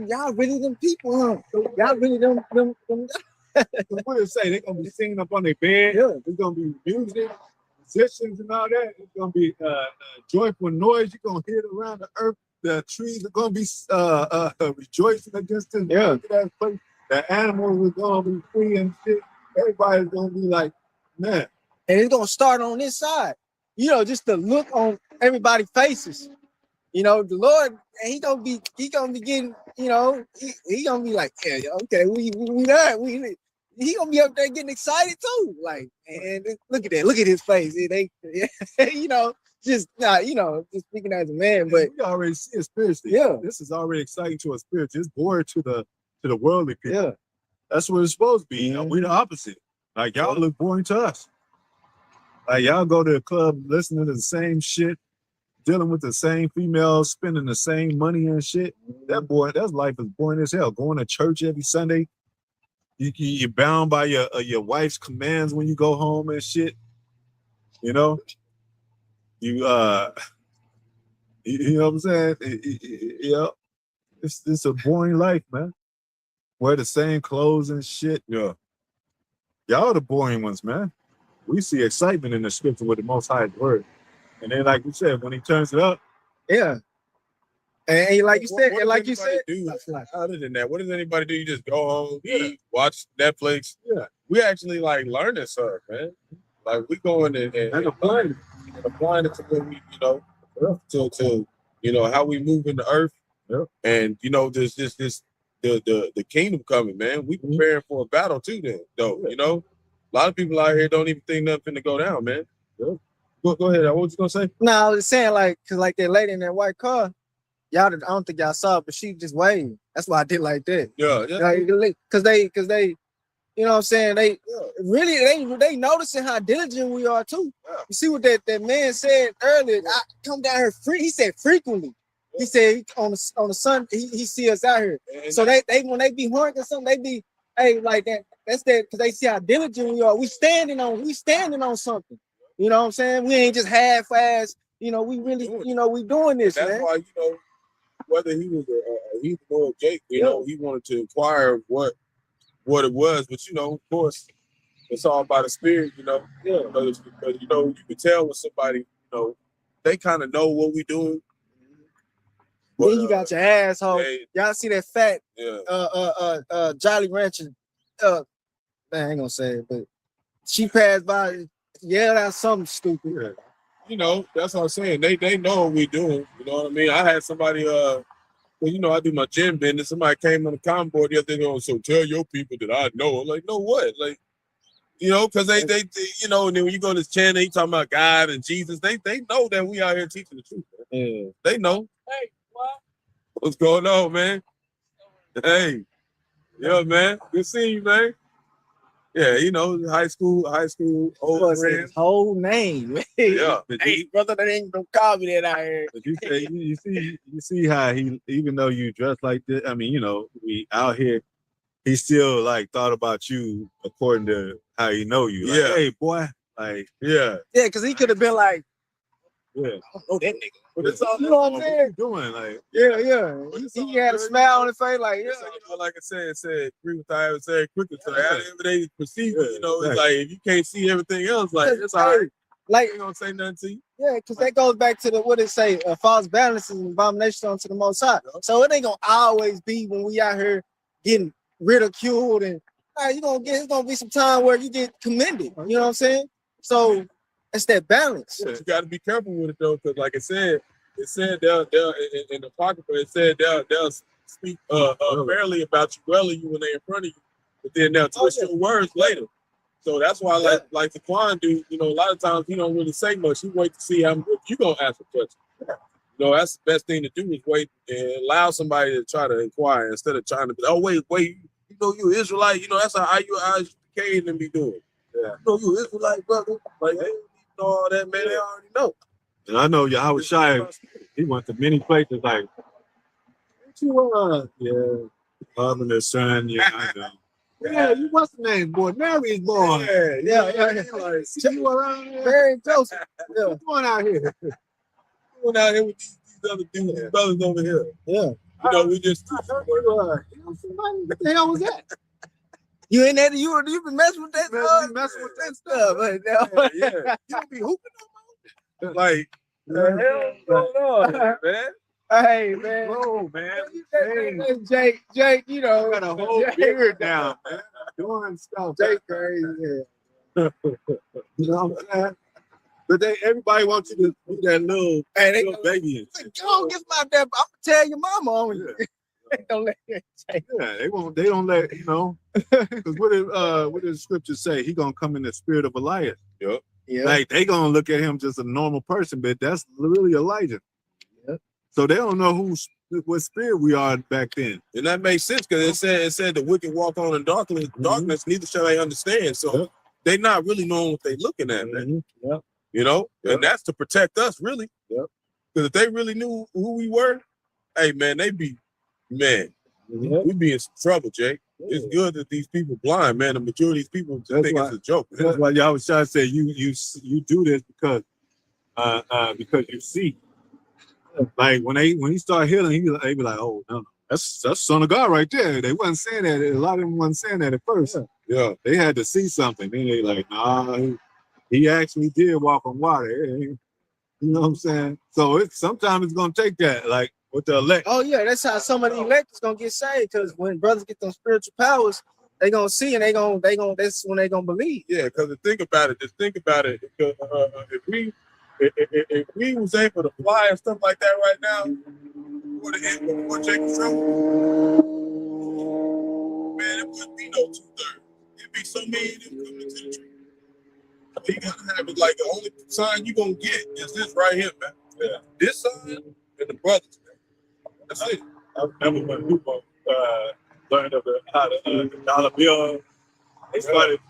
A: y'all really them people, huh? Y'all really them what they say, they're gonna be singing up on their bed. Yeah. There's gonna be music, musicians and all that. It's gonna be joyful noise. You're gonna hear it around the earth. The trees are gonna be rejoicing against them. Yeah. The animals are gonna be free and shit. Everybody's gonna be like, man.
C: And it's gonna start on this side. You know, just the look on everybody's faces. You know, the Lord, he gonna be getting, you know, he gonna be like, yeah, okay, we there. He gonna be up there getting excited too. Like, and look at that, look at his face. They you know, just you know, just speaking as a man, but
A: we already see it spiritually.
C: Yeah.
A: This is already exciting to us spiritually. It's boring to the worldly people.
C: yeah.
A: That's what it's supposed to be.
C: Mhm.
A: We're the opposite. Like y'all look boring to us. Like y'all go to the club listening to the same shit, dealing with the same females, spending the same money and shit. That life is boring as hell. Going to church every Sunday. You're bound by your wife's commands when you go home and shit. You know? You know what I'm saying? Yeah. It's a boring life, man. Wear the same clothes and shit. Yeah. Y'all are the boring ones, man. We see excitement in the scripture with the Most High's word. And then, like we said, when he turns it up,
C: Yeah. And like you said,
B: What
C: and
B: does
C: like you said,
B: anybody do other than that? What does anybody do? You just go home,
A: Yeah.
B: eat, watch Netflix.
A: Yeah.
B: We actually like learning stuff, man. Like we going and applying it to what we, you know, to you know how we move in the earth.
A: Yeah.
B: And you know, there's this the kingdom coming, man. We preparing for a battle too, then though.
A: Yeah.
B: You know, a lot of people out here don't even think nothing to go down, man.
A: Yeah.
B: Go ahead. What was you gonna say?
C: no, I was saying like, cause like that lady in that white car, I don't think y'all saw it, but she just waved. That's why I did like that.
B: Yeah.
C: Like, cause they, you know what I'm saying? They really, they noticing how diligent we are too.
B: Yeah.
C: You see what that man said earlier? I come down here he said frequently. Yeah. He said on the sun, he see us out here. And so they when they be horned or something, they be, hey, like that. That's that, because they see how diligent we are. We standing on something. You know what I'm saying? We ain't just half-ass, you know, we really, you know, we doing this,
B: and that's
C: man.
B: why, you know, whether he was a Hebrew or Jake, you know, he wanted to inquire what it was, but you know, of course, it's all by the spirit, you know. Yeah. Because you know, you can tell when somebody, you know, they kind of know what we doing.
C: But, then you got your asshole. Y'all see that fat Jolly Rancher, man, I ain't gonna say it, but she passed by, yelled out something stupid.
B: Yeah. You know, that's what I'm saying. They know what we doing. You know what I mean? I had somebody well, you know, I do my gym business. Somebody came on the comm board the other day, so tell your people that I know. I'm like, know what? Like, you know, because they you know, and then when you go to this channel, you talking about God and Jesus, they know that we out here teaching the truth. Yeah. They know. Hey, what's going on, man? Hey, yeah, man. Good seeing you, man. Yeah, you know, high school, old friend.
C: His whole name.
B: Yeah.
C: Hey, brother, that ain't no call me that out here.
A: But you see how he, even though you dress like this, I mean, you know, we out here, he still like thought about you according to how he know you. Like, hey, boy, like,
B: yeah,
C: because he could have been like,
A: yeah,
C: I don't know that nigga.
A: But it's all,
C: you know what I'm saying?
A: Doing like,
C: yeah. He had a smile on his face, like, yeah.
B: You know, like I said, agree with I said quicker. So how they perceive it, you know, it's like if you can't see everything else, like it's all right.
C: Like,
B: ain't gonna say nothing to you.
C: Yeah, because that goes back to what it say, false balance is an abomination unto the Most High. So it ain't gonna always be when we out here getting ridiculed and it's gonna be some time where you get commended. You know what I'm saying? So it's that balance.
B: Yeah, you got to be careful with it though, because like it said they'll in the Apocrypha, it said they'll speak fairly about you, well of you when they're in front of you, but then they'll twist your words later. So that's why, like the Quan do, you know, a lot of times he don't really say much. He wait to see how you gonna ask a question. You know, that's the best thing to do is wait and allow somebody to try to inquire instead of trying to be, oh wait, you know, you Israelite, you know, that's how you educated and be doing. Yeah. You know, you Israelite, brother. Like, hey, you know all that, man, they already know.
A: And I know Yahawashi, he went to many places like, father and son, yeah, I know. Yeah, you what's the name, boy? Mary's born.
C: Yeah.
A: Like, you around here?
C: Very Joseph. Yeah.
A: What's going out here?
B: Going out here with these other dudes, these brothers over here.
C: Yeah.
B: You know, we just
A: what the hell was that?
C: You ain't that you been messing with that stuff.
A: Messing with that stuff.
B: Yeah. You don't be hooping no more. Like, the hell going on, man?
C: Hey, man.
A: Oh, man.
C: Hey, Jake, you know.
A: Got a whole beard down, man. Doing stuff.
C: Jake crazy.
A: You know what I'm saying? But everybody wants you to be that little, little baby and shit.
C: Don't give my dad. I'm gonna tell your mama on you. Don't let her take.
A: Yeah, they don't let, you know, because what did the scripture say? He gonna come in the spirit of Elijah.
B: Yep.
C: Yeah.
A: Like they gonna look at him just a normal person, but that's really Elijah.
C: Yep.
A: So they don't know what spirit we are back then.
B: And that makes sense because it said the wicked walk on in darkness, neither shall they understand. So they not really knowing what they looking at, man.
C: Yep.
B: You know, and that's to protect us, really.
C: Yep.
B: Because if they really knew who we were, hey man, we'd be in some trouble, Jake. It's good that these people blind, man. The majority of these people think it's a joke.
A: That's why Yahawashi said you do this because you see. Like when he started healing, they be like, oh no, that's Son of God right there. They wasn't saying that. A lot of them wasn't saying that at first.
B: Yeah.
A: They had to see something. Then they like, nah, he actually did walk on water. You know what I'm saying? So sometimes it's gonna take that, like with the elect.
C: Oh yeah, that's how some of the elect is gonna get saved. Because when brothers get those spiritual powers, they gonna see and they gonna that's when they gonna believe.
B: Yeah, because think about it. Just think about it. If we was able to fly and stuff like that right now, before Jacob's trouble, man, it wouldn't be no 2/3. It'd be so many of them coming to the tree. You gotta have it like the only sign you gonna get is this right here, man. Yeah. This sign and the brothers, man. That's it.
A: I remember when people learned how the dollar bill. They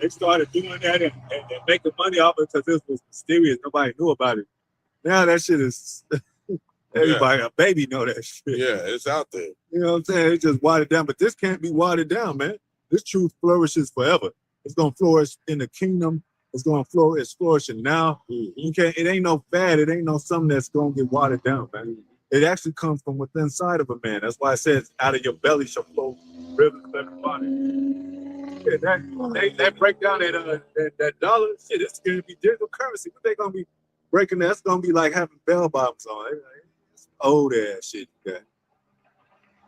A: started doing that and making money off it because this was mysterious. Nobody knew about it. Now that shit is everybody, a baby know that shit.
B: Yeah, it's out there.
A: You know what I'm saying? It's just watered down, but this can't be watered down, man. This truth flourishes forever. It's gonna flourish in the kingdom. It's gonna flourish. It's flourishing now. You can't. It ain't no fad. It ain't no something that's gonna get watered down, man. It actually comes from within inside of a man. That's why it says, "Out of your belly shall flow rivers of living water." Yeah, that break down that dollar shit. It's gonna be digital currency. What they gonna be breaking? That's gonna be like having bell bottoms on. It's old ass shit. Yeah.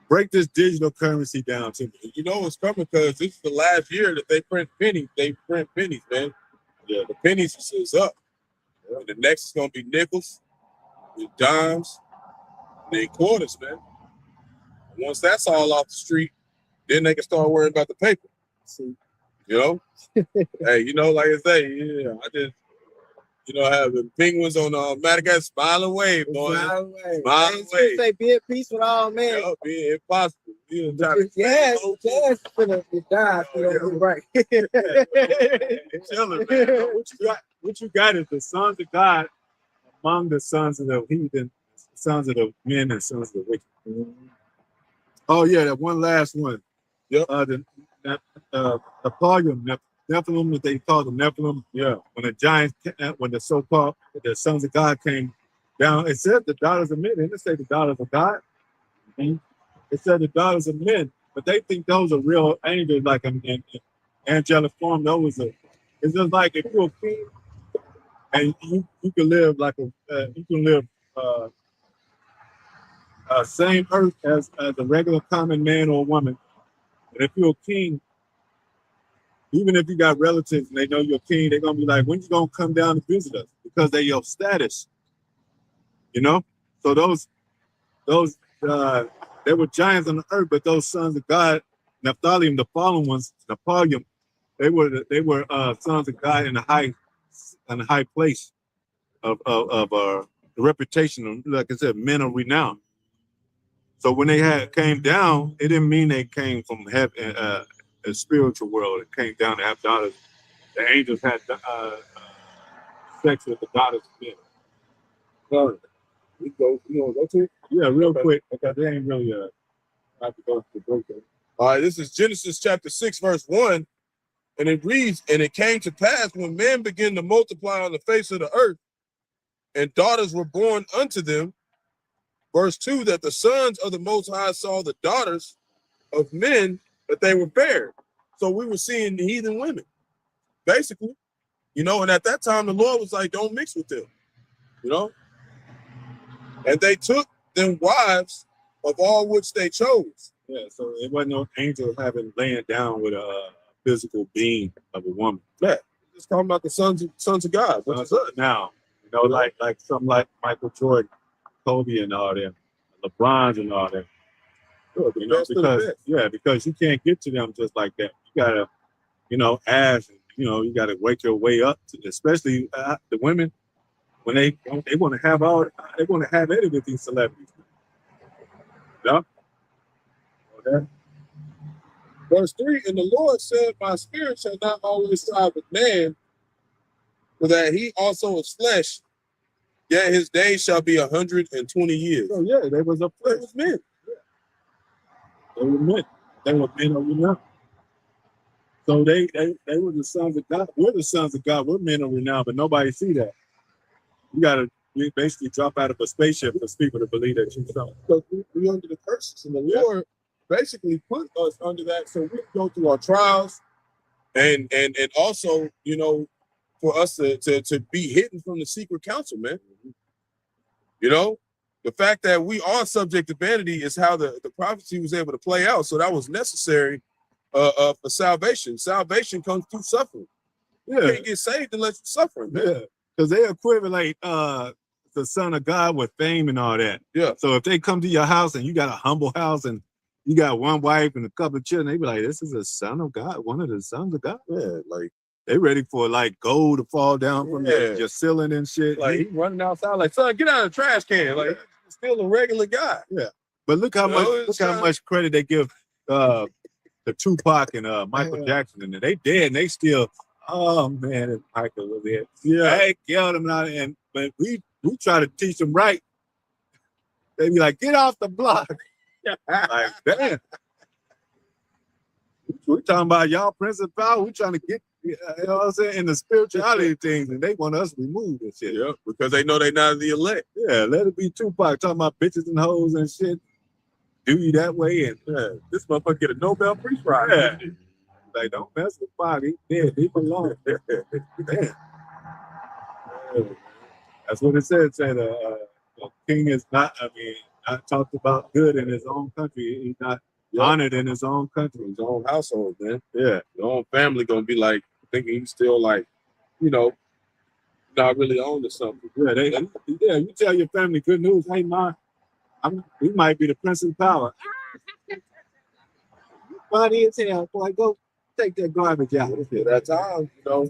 A: Break this digital currency down to me.
B: You know it's coming because this is the last year that they print pennies. They print pennies, man. Yeah, the pennies is up. Yeah. And the next is gonna be nickels, and dimes, and then quarters, man. And once that's all off the street, then they can start worrying about the paper. See, you know, hey, you know, like I say, yeah, I just, having penguins on Madagascar, smile and wave, boy. Smile and wave.
C: Say, be at peace with all men.
B: Yeah, be impossible.
C: Yes, it's gonna be dying. Right.
A: Chilling, man. What you got is the sons of God among the sons of the heathen, sons of the men and sons of the wicked. Mm-hmm. Oh yeah, that one last one.
B: Yep.
A: The Nephilim, that they call the Nephilim. Yeah. When the giants, when the so-called the sons of God came down, it said the daughters of men. It didn't say the daughters of God. Mm-hmm. It said the daughters of men, but they think those are real angels, like an angelic form. It's just like if you're a king and you can live like same earth as a regular common man or woman. And if you're a king, even if you got relatives and they know you're a king, they're gonna be like, when you gonna come down to visit us? Because they're your status. You know? So those they were giants on the earth, but those sons of God, Nephilim, the fallen ones, Nephilim, they were sons of God in a high place of the reputation, like I said, men of renown. So when they came down, it didn't mean they came from heaven, a spiritual world. It came down to have daughters. The angels had sex with the daughters of men. So you want to go to it? Yeah, real quick, because they ain't really have to go to the break.
B: All right, this is Genesis chapter 6, verse 1. And it reads, and it came to pass when men began to multiply on the face of the earth, and daughters were born unto them. Verse 2, that the sons of the Most High saw the daughters of men, that they were fair. So we were seeing the heathen women, basically. And at that time, the Lord was like, don't mix with them, And they took them wives of all which they chose.
A: Yeah, so it wasn't no angel laying down with a physical being of a woman.
B: Yeah, It's talking about the sons of God. What's up?
A: Now, you know, like something like Michael Jordan, Kobe, and all them, LeBron's and all them.
B: Sure,
A: You know, because you can't get to them just like that. You gotta, you know, ask. You know, you gotta work your way up to, especially the women when they want to have it with these celebrities. Yeah. Okay.
B: Verse 3, and the Lord said, my spirit shall not always strive with man, for that he also is flesh, yet his days shall be 120 years.
A: So yeah, they was men. Yeah. They were men. They were men over now. So they were the sons of God. We're the sons of God. We're men over now, but nobody see that. You gotta basically drop out of a spaceship for people to believe that you're something.
B: Because we're under the curses, and the Lord basically put us under that so we can go through our trials and also, you know, for us to be hidden from the secret counsel, man. You know, the fact that we are subject to vanity is how the prophecy was able to play out. So that was necessary for salvation. Salvation comes through suffering. You can't get saved unless you're suffering, man.
A: Yeah, because they equivalent the son of God with fame and all that.
B: Yeah.
A: So if they come to your house and you got a humble house and you got one wife and a couple of children, they be like, this is a son of God, one of the sons of God.
B: Yeah, like
A: they ready for like gold to fall down from your ceiling and shit.
B: Like he running outside like, son, get out of the trash can. Like he's still a regular guy.
A: Yeah. But look how much credit they give the Tupac and Michael Jackson, and they dead and they still, oh man, if Michael was there. Yeah, they killed him out, but we try to teach them right. They be like, get off the block. Like, damn. We're talking about y'all Prince of Power. We're trying to get, you know what I'm saying, in the spirituality things, and they want us removed and shit.
B: Yeah, because they know they're not the elect.
A: Yeah, let it be Tupac talking about bitches and hoes and shit. Do you that way? And
B: this motherfucker get a Nobel Peace Prize.
A: Yeah. Like, don't mess with Pac. He dead. He belong. Damn. That's what it said. Said the king is not talked about good in his own country. He's not honored in his own country,
B: his own household, man.
A: Yeah.
B: Your own family gonna be like thinking he's still like, you know, not really owned or something.
A: Yeah, you tell your family good news. Hey, ma, we might be the Prince of Power. Funny as hell, boy. Go take that garbage out.
B: That time, you know.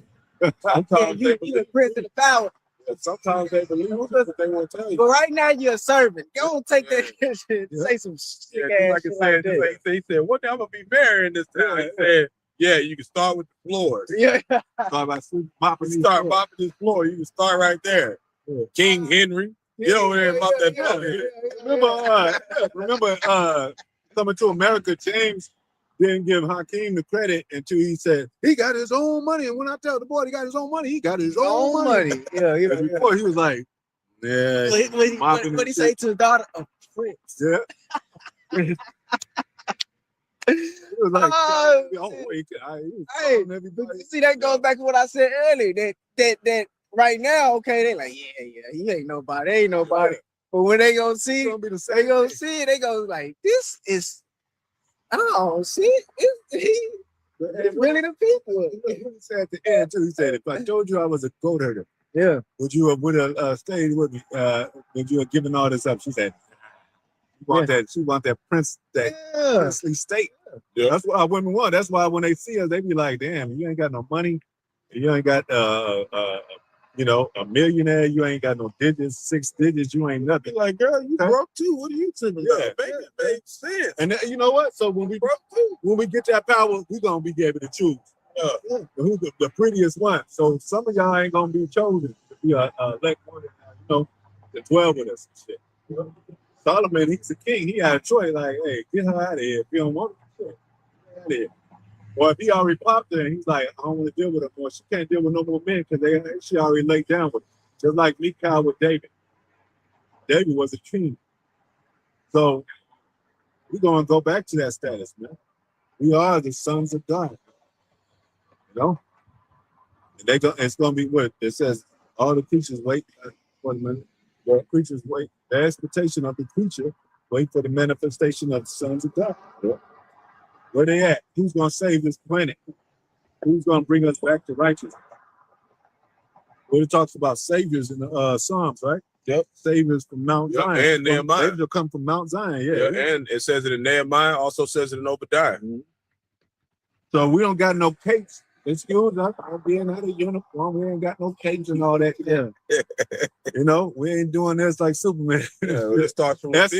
C: Sometimes you're the Prince of the Power.
B: Sometimes they believe what they want to tell you.
C: But right now you're a servant. Go and take that shit. Say some shit.
B: Like I said, he said, one day I'm gonna be mayor in this town. He said, yeah, you can start with the floors.
C: Yeah.
A: Start by mopping
B: this floor. You can start right there. Yeah. King Henry. Get over there and mop that floor.
A: Remember Coming to America, James didn't give Hakeem the credit until he said he got his own money. And when I tell the boy he got his own money, he got his own money.
C: Yeah,
A: before he was like, yeah.
C: What he say to his daughter? A prince.
A: Yeah. It was like,
C: you see, that goes back to what I said earlier. That right now, okay, they like, yeah, he ain't nobody, But when they gonna see it, they go like, this is. Oh, see, it's really the people.
A: He said at the end too. He said, "If I told you I was a goat herder, would you have stayed with me? Would you have given all this up?" She said, "She want that princely state." Yeah. That's what our women want. That's why when they see us, they be like, "Damn, you ain't got no money. You ain't got a millionaire. You ain't got no digits, 6 digits. You ain't nothing."
B: Like, girl, you broke too. What are you talking about? It makes sense.
A: And you know what? So when we broke too, when we get that power, we gonna be able to choose who's the prettiest one. So some of y'all ain't gonna be chosen to be elect one, to dwell with us and shit. Solomon, he's a king. He had a choice. Like, hey, get her out of here if you don't want her. Get out of here. Or if he already popped her and he's like, I don't want to deal with her more. She can't deal with no more men because she already laid down with him. Just like Michal with David. David was a king. So we're going to go back to that status, man. We are the sons of God. And it's going to be what? It says, all the creatures wait. 1 minute. The creatures wait. The expectation of the creature wait for the manifestation of the sons of God. Where they at? Who's going to save this planet? Who's going to bring us back to righteousness? Where it talks about saviors in the Psalms, right?
B: Yep.
A: Saviors from Mount
B: Yep,
A: Zion.
B: and Nehemiah.
A: Saviors will come from Mount Zion, yeah.
B: And it says it in Nehemiah, also says it in Obadiah.
A: So we don't got no cakes. Excuse us, I'm being out of uniform. We ain't got no cakes and all that. Yeah. You know, we ain't doing this like Superman.
B: Yeah, it starts from
A: that's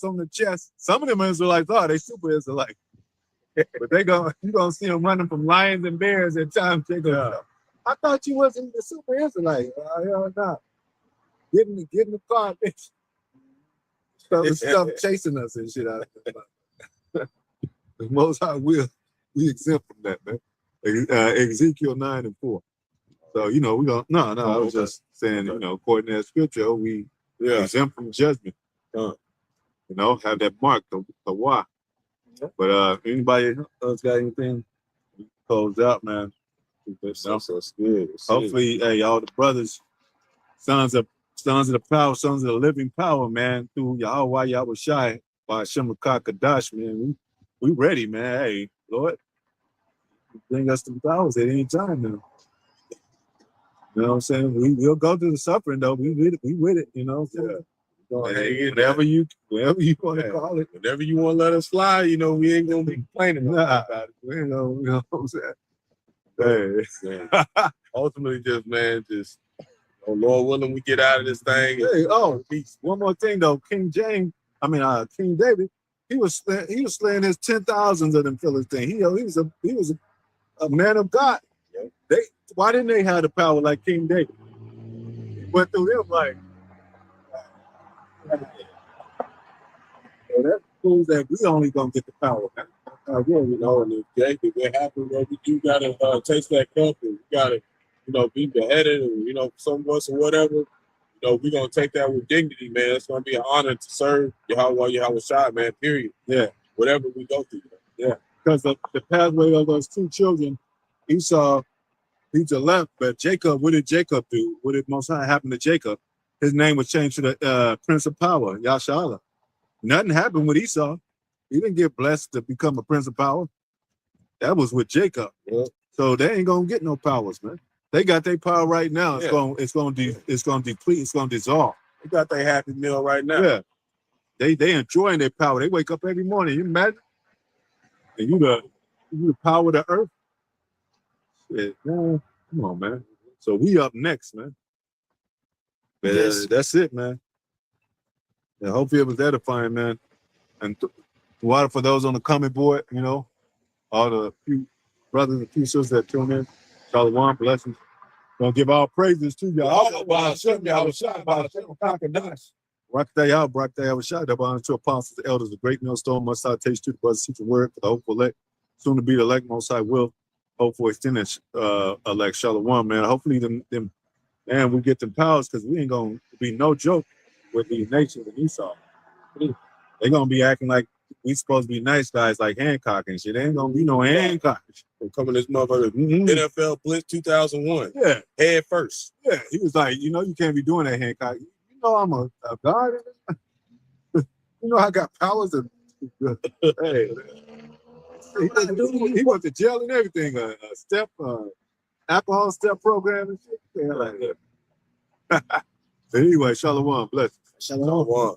A: on the chest. Some of them Israelites are, they super Israelites. But you're gonna see them running from lions and bears at times. They go, I thought you wasn't the super Israelite. Hell no. Get in the car, bitch. Stuff chasing us and shit out of it. The Most High will. We exempt from that, man. Ezekiel 9:4. So, you know, we don't, no, I was just saying, you know, according to that scripture, we exempt from judgment. You know, have that mark, the why. But anybody else got anything? We close out, man. That's good. Hopefully, hey, all the brothers, sons of the power, sons of the living power, man, through Yahawah, Yahawashi, Bahasham, Qadash, man. We ready, man. Hey, Lord, bring us the powers at any time now. You know what I'm saying? We'll go through the suffering though. We with it, you know what I'm saying? Whatever you want to call it.
B: Whatever you want to let us fly, you know, we ain't gonna be complaining about it.
A: We ain't gonna, you know what I'm saying? Hey.
B: Ultimately, just Lord willing, we get out of this thing.
A: Hey, peace. One more thing though, King David, he was slaying his 10,000s of them Philistines. He was a man of God. Why didn't they have the power like King David? He went through them like. So that proves that we only gonna get the power.
B: You know, and if it happens, we do gotta taste that cup, and we gotta, you know, be beheaded, and you know, some of us or whatever. You know, we're gonna take that with dignity, man. It's gonna be an honor to serve Yahawah, Yahawashi, man. Period.
A: Yeah.
B: Whatever we go through.
A: Yeah. Because the pathway of those two children, Esau, he's left, but Jacob, what did Jacob do? What did Most High happen to Jacob? His name was changed to the Prince of Power, Yashala. Nothing happened with Esau. He didn't get blessed to become a Prince of Power. That was with Jacob. Yeah. So they ain't gonna get no powers, man. They got their power right now. It's gonna deplete. It's gonna dissolve.
B: They got their happy meal right now.
A: Yeah. They enjoying their power. They wake up every morning. You imagine? And you the power of the earth. Shit, man. Come on, man. So we up next, man. But, that's it, man. Yeah, hopefully it was edifying, man. And water for those on the comment board, you know, all the few brothers and few sisters that tune in. Shalom, blessings. Gonna give all praises to y'all.
B: Bahasham, Yahawashi, Bahasham, Qadash.
A: Rawchaa, Barak, double honor to apostles, the elders, the great millstone, must I taste to the brothers, teach the word for the hopeful elect, soon to be the elect, most I will, hope for extended elect. Shalom, man. Hopefully them man, we get them powers, because we ain't gonna be no joke with these nations and Esau. They're gonna be acting like we supposed to be nice guys like Hancock and shit. They ain't gonna be no Hancock.
B: We're coming this motherfucker. NFL Blitz 2001.
A: Yeah.
B: Head first.
A: Yeah. He was like, you know, you can't be doing that, Hancock. You know I'm a god. You know I got powers of hey. He went to jail and everything. A step alcohol step program and shit. Yeah, like that. Anyway, shalom, bless.
C: Shalom.